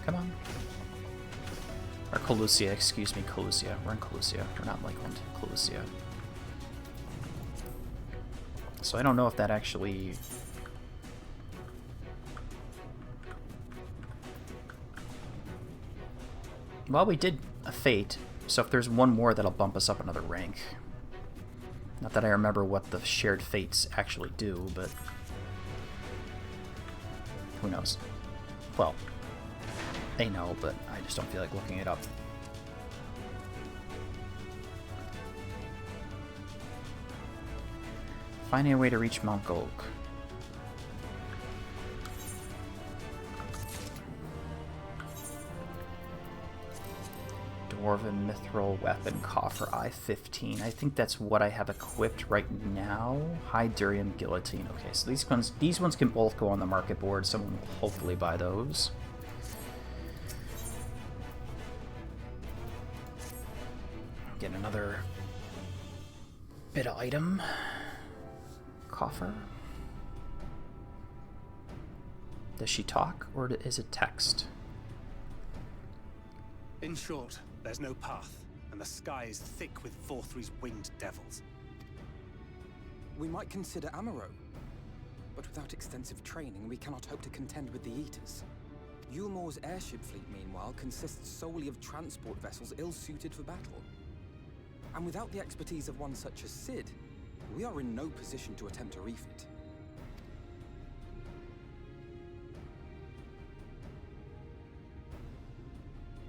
Come on. Or Colusia, excuse me, Colusia. We're in Colusia. We're not in Lakeland. Colusia. So I don't know if that actually... Well, we did a fate, so if there's one more, that'll bump us up another rank. Not that I remember what the shared fates actually do, but... Who knows? Well, they know, but I just don't feel like looking it up. Finding a way to reach Mount Golg. Dwarven Mithril Weapon Coffer I-15. I think that's what I have equipped right now. High Durium Guillotine. Okay, so these ones can both go on the market board. Someone will hopefully buy those. Get another bit of item. Coffer. Does she talk, or is it text? In short, there's no path, and the sky is thick with Vorthry's winged devils. We might consider Amaro, but without extensive training, we cannot hope to contend with the Eaters. Eulmore's airship fleet, meanwhile, consists solely of transport vessels ill-suited for battle. And without the expertise of one such as Sid, we are in no position to attempt a refit.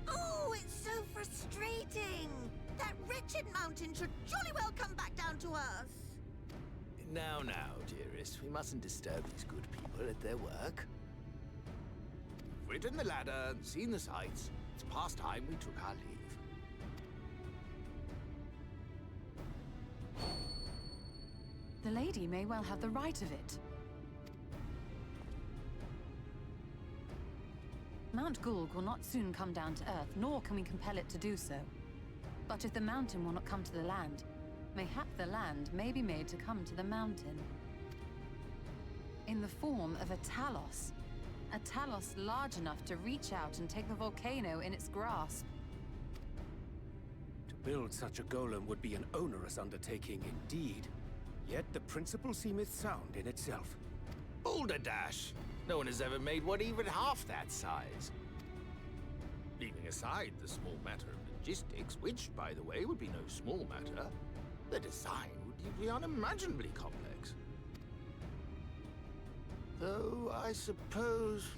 Oh, it's so frustrating! That wretched mountain should jolly well come back down to earth! Now, dearest, we mustn't disturb these good people at their work. We've ridden the ladder and seen the sights. It's past time we took our leave. The lady may well have the right of it. Mount Golg will not soon come down to Earth, nor can we compel it to do so. But if the mountain will not come to the land, mayhap the land may be made to come to the mountain. In the form of a Talos. A Talos large enough to reach out and take the volcano in its grasp. To build such a golem would be an onerous undertaking indeed. Yet the principle seemeth sound in itself. Balderdash! No one has ever made one even half that size. Leaving aside the small matter of logistics, which, by the way, would be no small matter, the design would be unimaginably complex. Though, I suppose,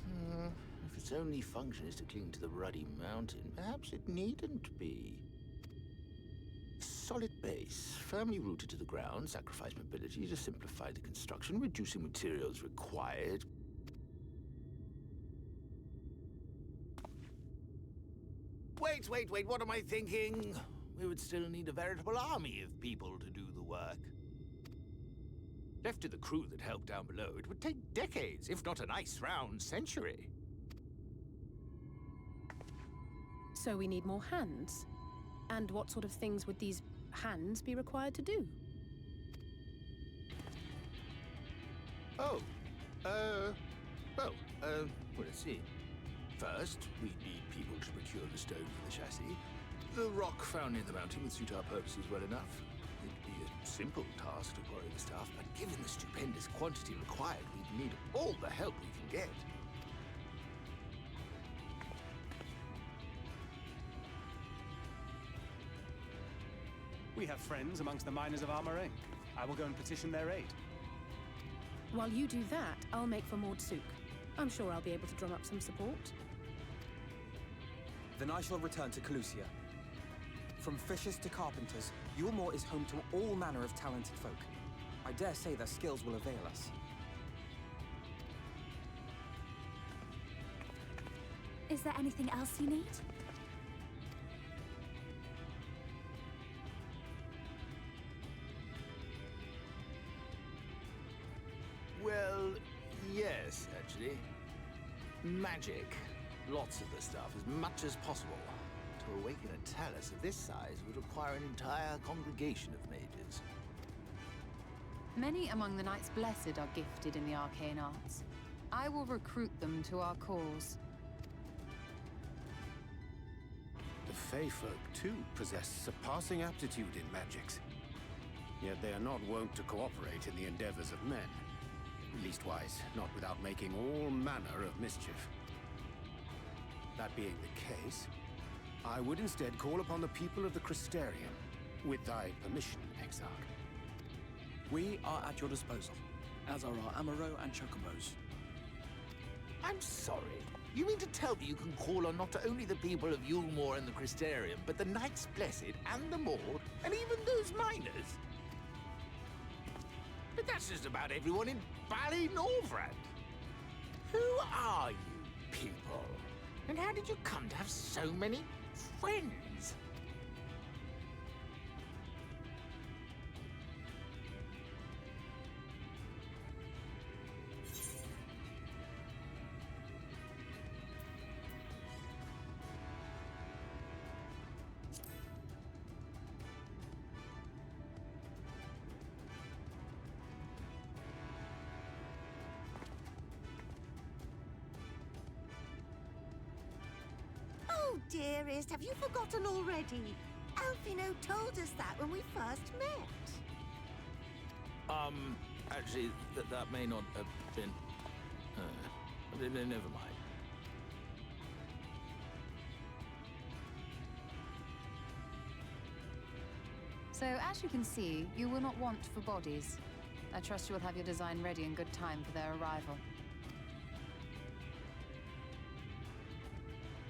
if its only function is to cling to the ruddy mountain, perhaps it needn't be. solid base, firmly rooted to the ground, sacrifice mobility to simplify the construction, reducing materials required. Wait, what am I thinking? We would still need a veritable army of people to do the work. Left to the crew that helped down below, it would take decades, if not a nice round century. So we need more hands. And what sort of things would these hands be required to do? Well, let's see. First, we'd need people to procure the stone for the chassis. The rock found near the mountain would suit our purposes well enough. It'd be a simple task to quarry the stuff, but given the stupendous quantity required, we'd need all the help we can get. We have friends amongst the miners of Armoring. I will go and petition their aid. While you do that, I'll make for Mordsuk. I'm sure I'll be able to drum up some support. Then I shall return to Calusia. From fishers to carpenters, Eulmore is home to all manner of talented folk. I dare say their skills will avail us. Is there anything else you need? Well, yes, actually. Magic. Lots of the stuff, as much as possible. To awaken a talus of this size would require an entire congregation of mages. Many among the Knights Blessed are gifted in the arcane arts. I will recruit them to our cause. The Fey folk, too, possess surpassing aptitude in magics. Yet they are not wont to cooperate in the endeavors of men. Leastwise, not without making all manner of mischief. That being the case, I would instead call upon the people of the Crystarium, with thy permission, Exarch. We are at your disposal, as are our Amaro and Chocobos. I'm sorry. You mean to tell me you can call on not only the people of Eulmore and the Crystarium, but the Knights Blessed and the Maud, and even those miners? But that's just about everyone in Ballynorvrand. Who are you people? And how did you come to have so many friends? Oh, dearest, have you forgotten already? Alfino told us that when we first met. Actually, that may not have been... never mind. So, as you can see, you will not want for bodies. I trust you will have your design ready in good time for their arrival.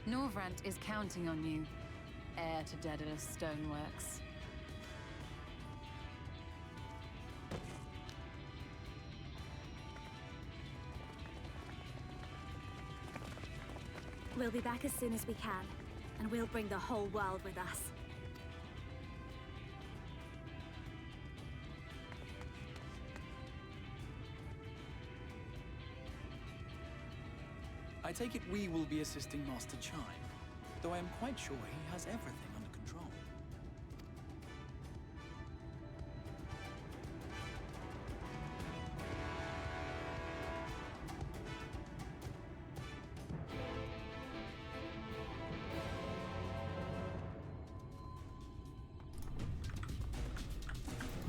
Norvrant is counting on you, heir to Daedalus Stoneworks. We'll be back as soon as we can, and we'll bring the whole world with us. I take it we will be assisting Master Chime, though I am quite sure he has everything under control.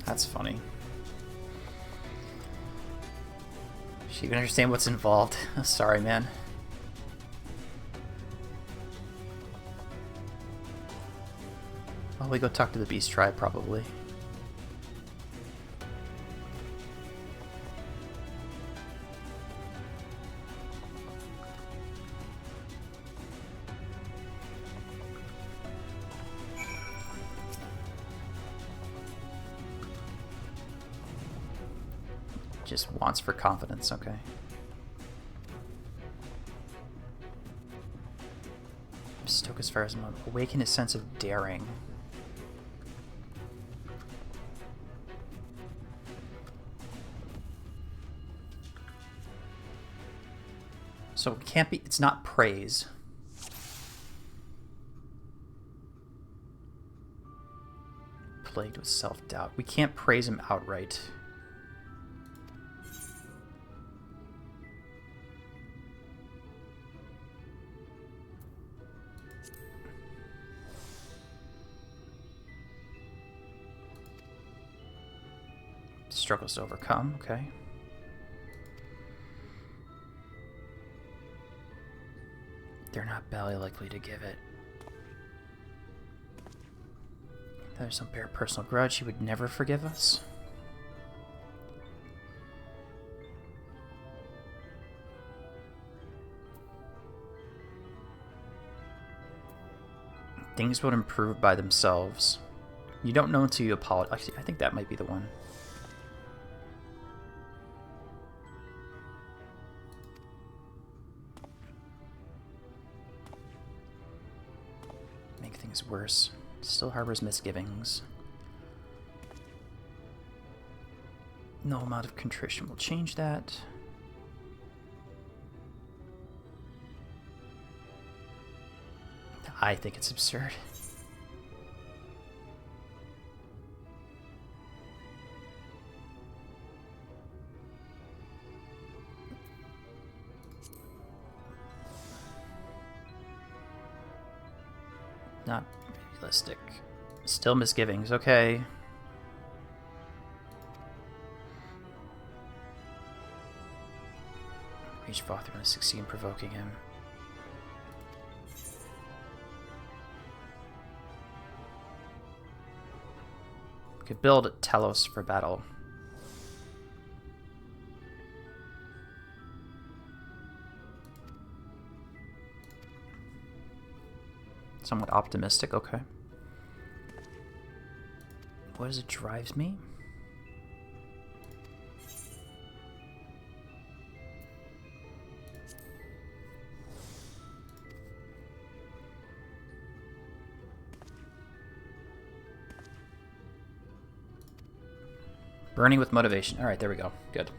That's funny. She can understand what's involved. Sorry, man. Well, we go talk to the Beast Tribe, probably. Just wants for confidence, okay. Stoke as far as awaken his sense of daring. So it can't be, it's not praise. Plagued with self-doubt. We can't praise him outright. Struggles to overcome, okay. They're not barely likely to give it. There's some bare personal grudge. He would never forgive us. Things would improve by themselves. You don't know until you apologize. Actually, I think that might be the one. Make things worse. Still harbors misgivings. No amount of contrition will change that. I think it's absurd. Not realistic. Still misgivings, okay. Reach Father and succeed in provoking him. Could build Telos for battle. Somewhat optimistic, okay. What is it drives me? Burning with motivation. Alright, there we go. Good.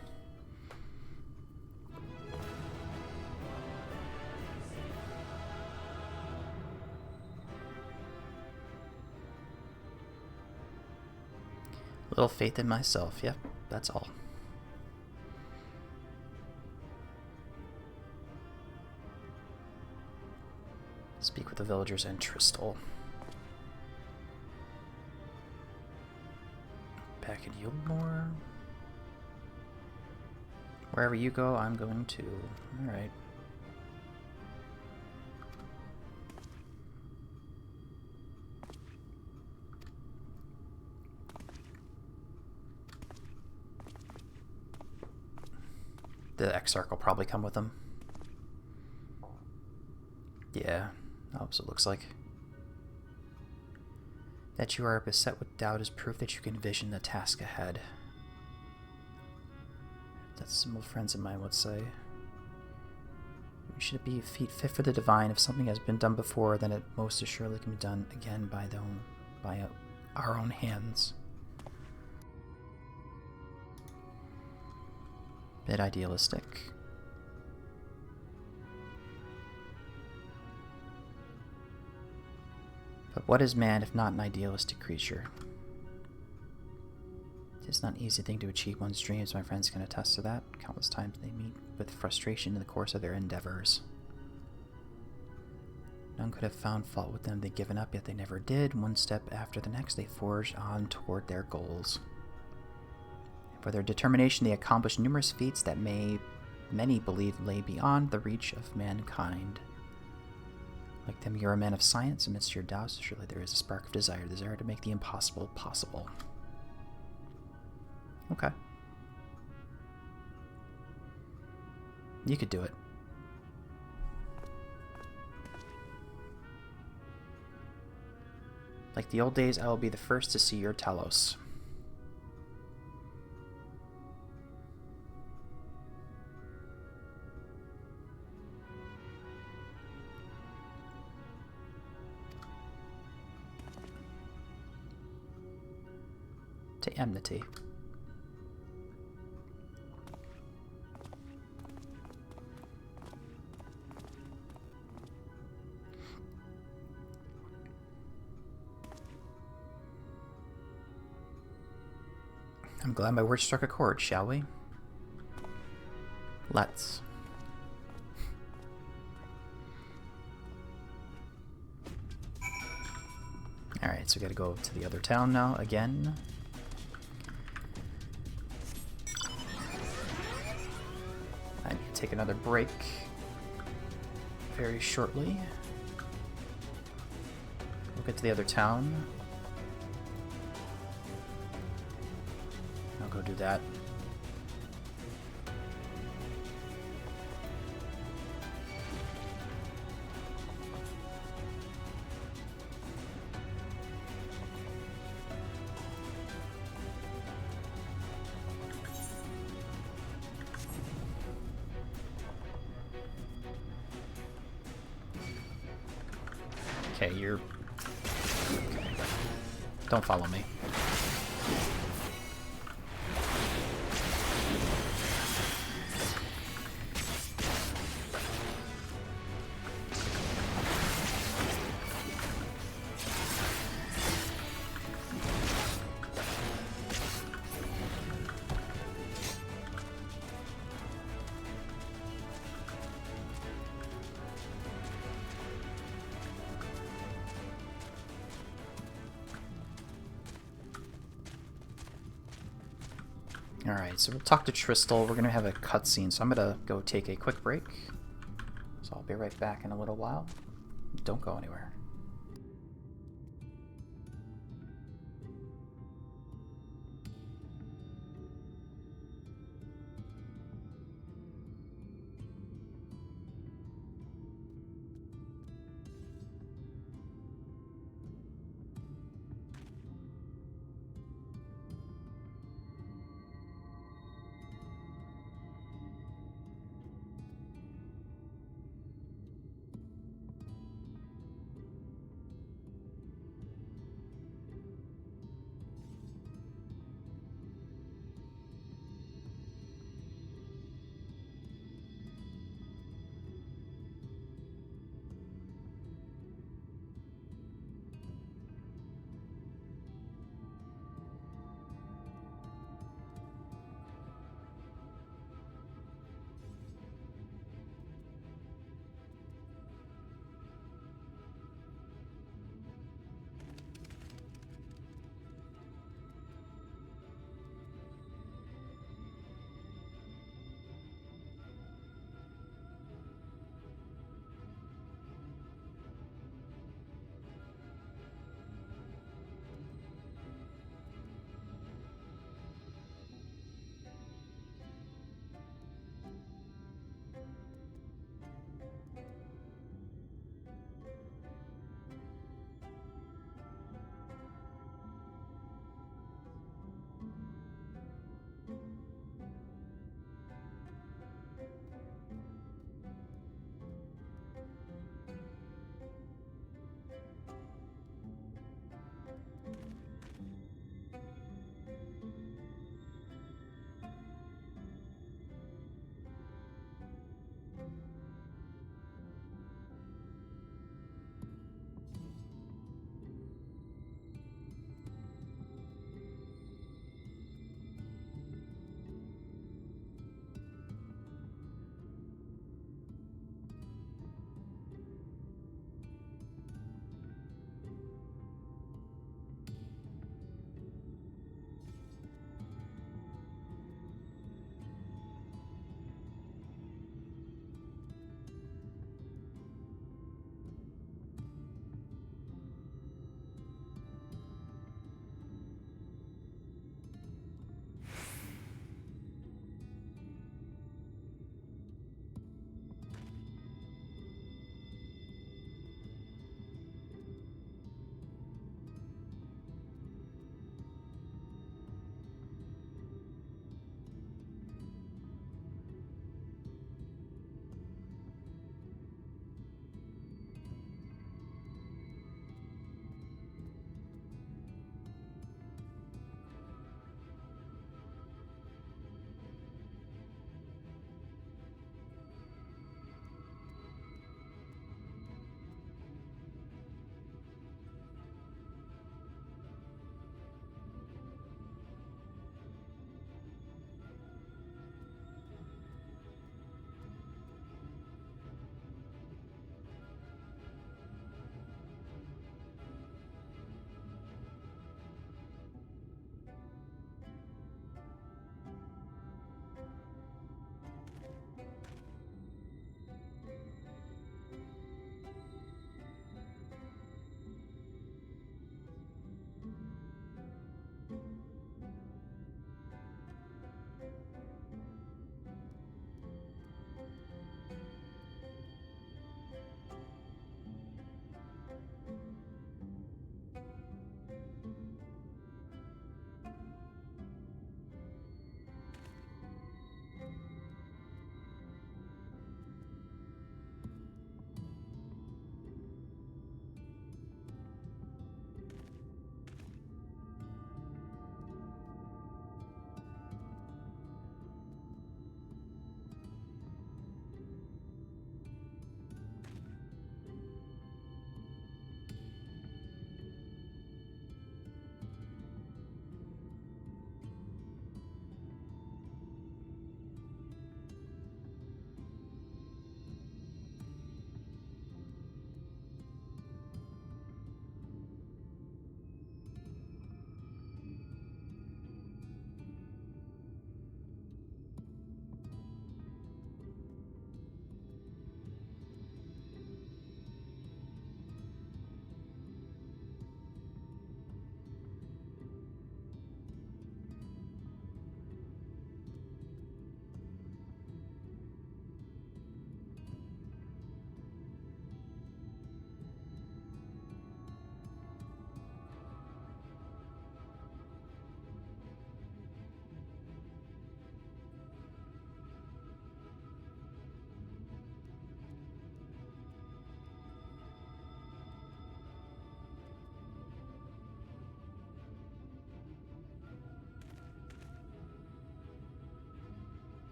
Little faith in myself. Yep, that's all. Speak with the villagers and Tristal. Back in Eulmore. Wherever you go, I'm going to. Alright. The Exarch will probably come with them. Yeah, that's what it looks like. That you are beset with doubt is proof that you can envision the task ahead. That's some old friends of mine would say. Should it be feet fit for the divine? If something has been done before, then it most assuredly can be done again by our own hands. Bit idealistic. But what is man if not an idealistic creature? It's not an easy thing to achieve one's dreams. My friends can attest to that. Countless times they meet with frustration in the course of their endeavors. None could have found fault with them. They'd given up, yet they never did. One step after the next, they forged on toward their goals. For their determination, they accomplished numerous feats that many believe lay beyond the reach of mankind. Like them, you're a man of science. Amidst your doubts, surely there is a spark of desire to make the impossible possible. Okay. You could do it. Like the old days, I will be the first to see your Telos. to enmity. I'm glad my words struck a chord, shall we? Let's. Alright, so we gotta go to the other town now, again. I need to take another break very shortly. We'll get to the other town. I'll go do that. Okay, you're... Okay. Don't follow me. Alright, so we'll talk to Tristal. We're going to have a cutscene, so I'm going to go take a quick break. So I'll be right back in a little while. Don't go anywhere.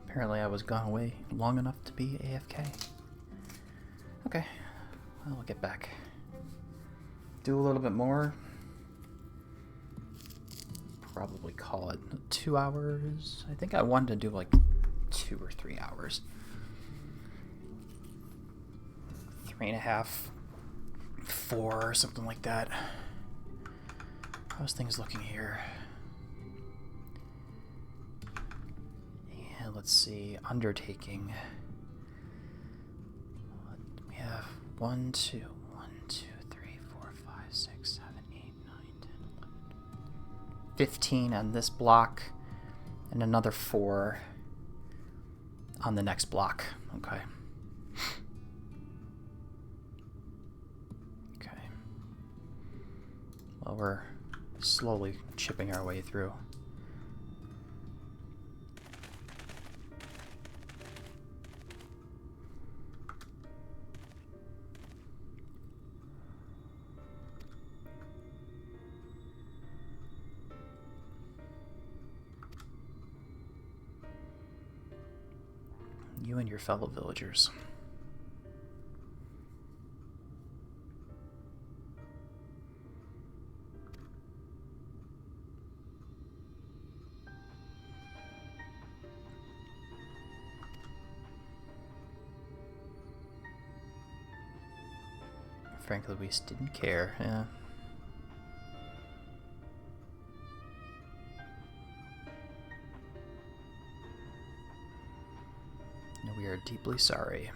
Apparently I was gone away long enough to be AFK. Okay, well, we'll get back. Do a little bit more. Probably call it 2 hours. I think I wanted to do like 2 or 3 hours. 3.5, 4, or something like that. How's things looking here? Yeah, let's see. Undertaking. We have 1, 2, 3, 4, 5, 6, 7, 8, 9, 10, 11, 15 on this block, and another 4 on the next block. Okay. Okay. Well, we're slowly chipping our way through. You and your fellow villagers. Frankly, we just didn't care, yeah. We are deeply sorry.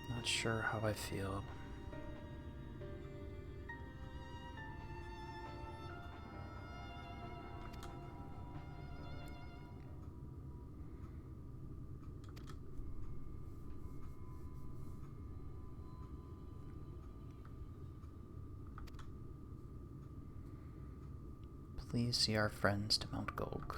Not sure how I feel. Please see our friends to Mount Golg.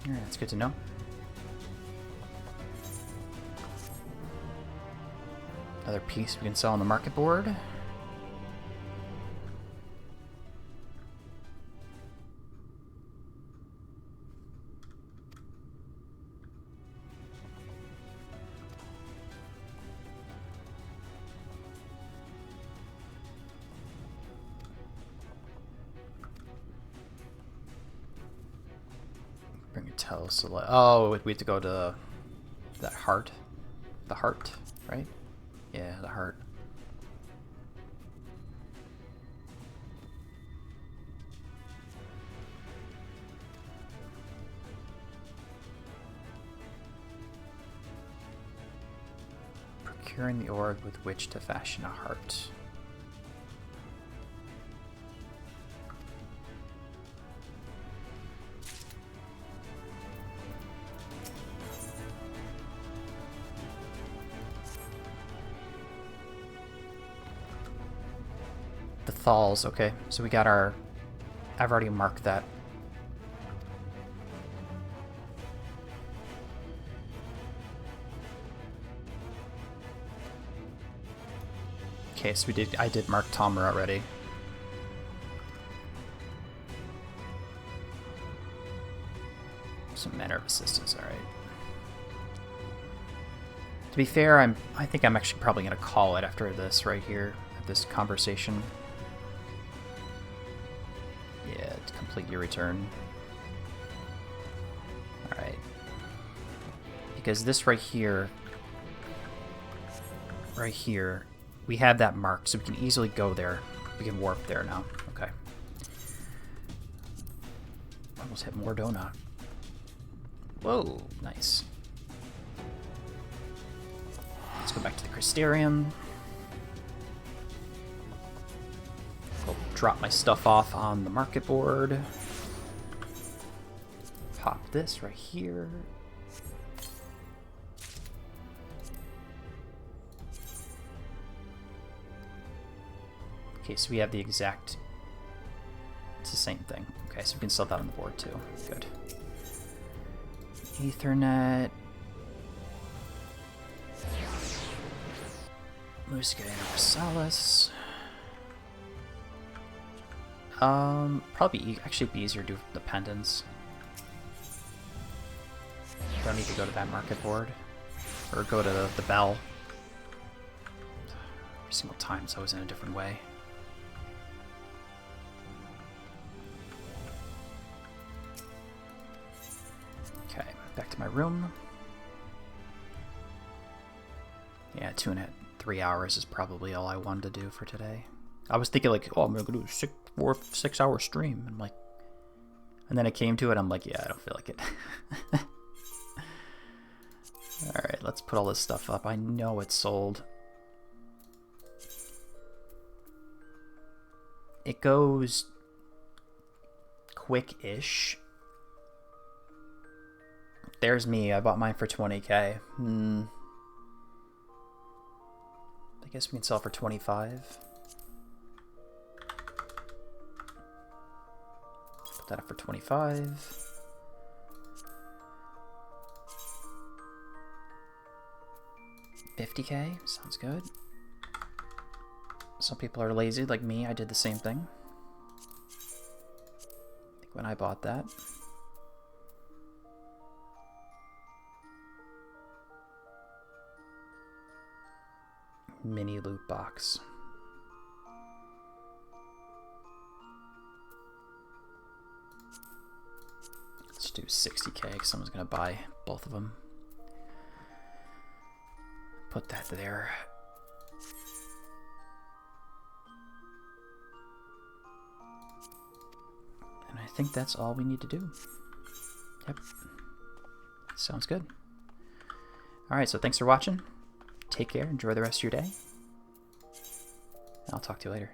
Alright, that's good to know. Another piece we can sell on the market board. Bring a Telesele. Oh, we have to go to that heart. The heart, right? Yeah, the heart. Procuring the orb with which to fashion a heart. The Thalls, okay. So we got our... I've already marked that. Okay, so I did mark Tomer already. Some manner of assistance, alright. To be fair, I think I'm actually probably gonna call it after this right here, this conversation. Yeah, to complete your return. Alright. Because this right here, we have that marked, so we can easily go there. We can warp there now. Okay. Almost hit more donut. Whoa, nice. Let's go back to the Crystarium. I'll drop my stuff off on the market board. Pop this right here. Okay, so we have the exact... It's the same thing. Okay, so we can sell that on the board too. Good. Ethernet. Musca Universalis. Probably actually be easier to do the pendants. Don't need to go to that market board. Or go to the bell. Every single time it's always in a different way. Okay, back to my room. Yeah, 3 hours is probably all I wanted to do for today. I was thinking like, oh, I'm gonna do a 6 hour stream. I'm like, and then it came to it. I'm like, yeah, I don't feel like it. All right, let's put all this stuff up. I know it's sold. It goes quick-ish. There's me. I bought mine for 20k. I guess we can sell for 25. Put that up for 25. $50k? Sounds good. Some people are lazy like me. I did the same thing. I think when I bought that. Mini loot box. Let's do 60k because someone's gonna buy both of them. Put that there. And I think that's all we need to do. Yep. Sounds good. Alright, so thanks for watching. Take care, enjoy the rest of your day. I'll talk to you later.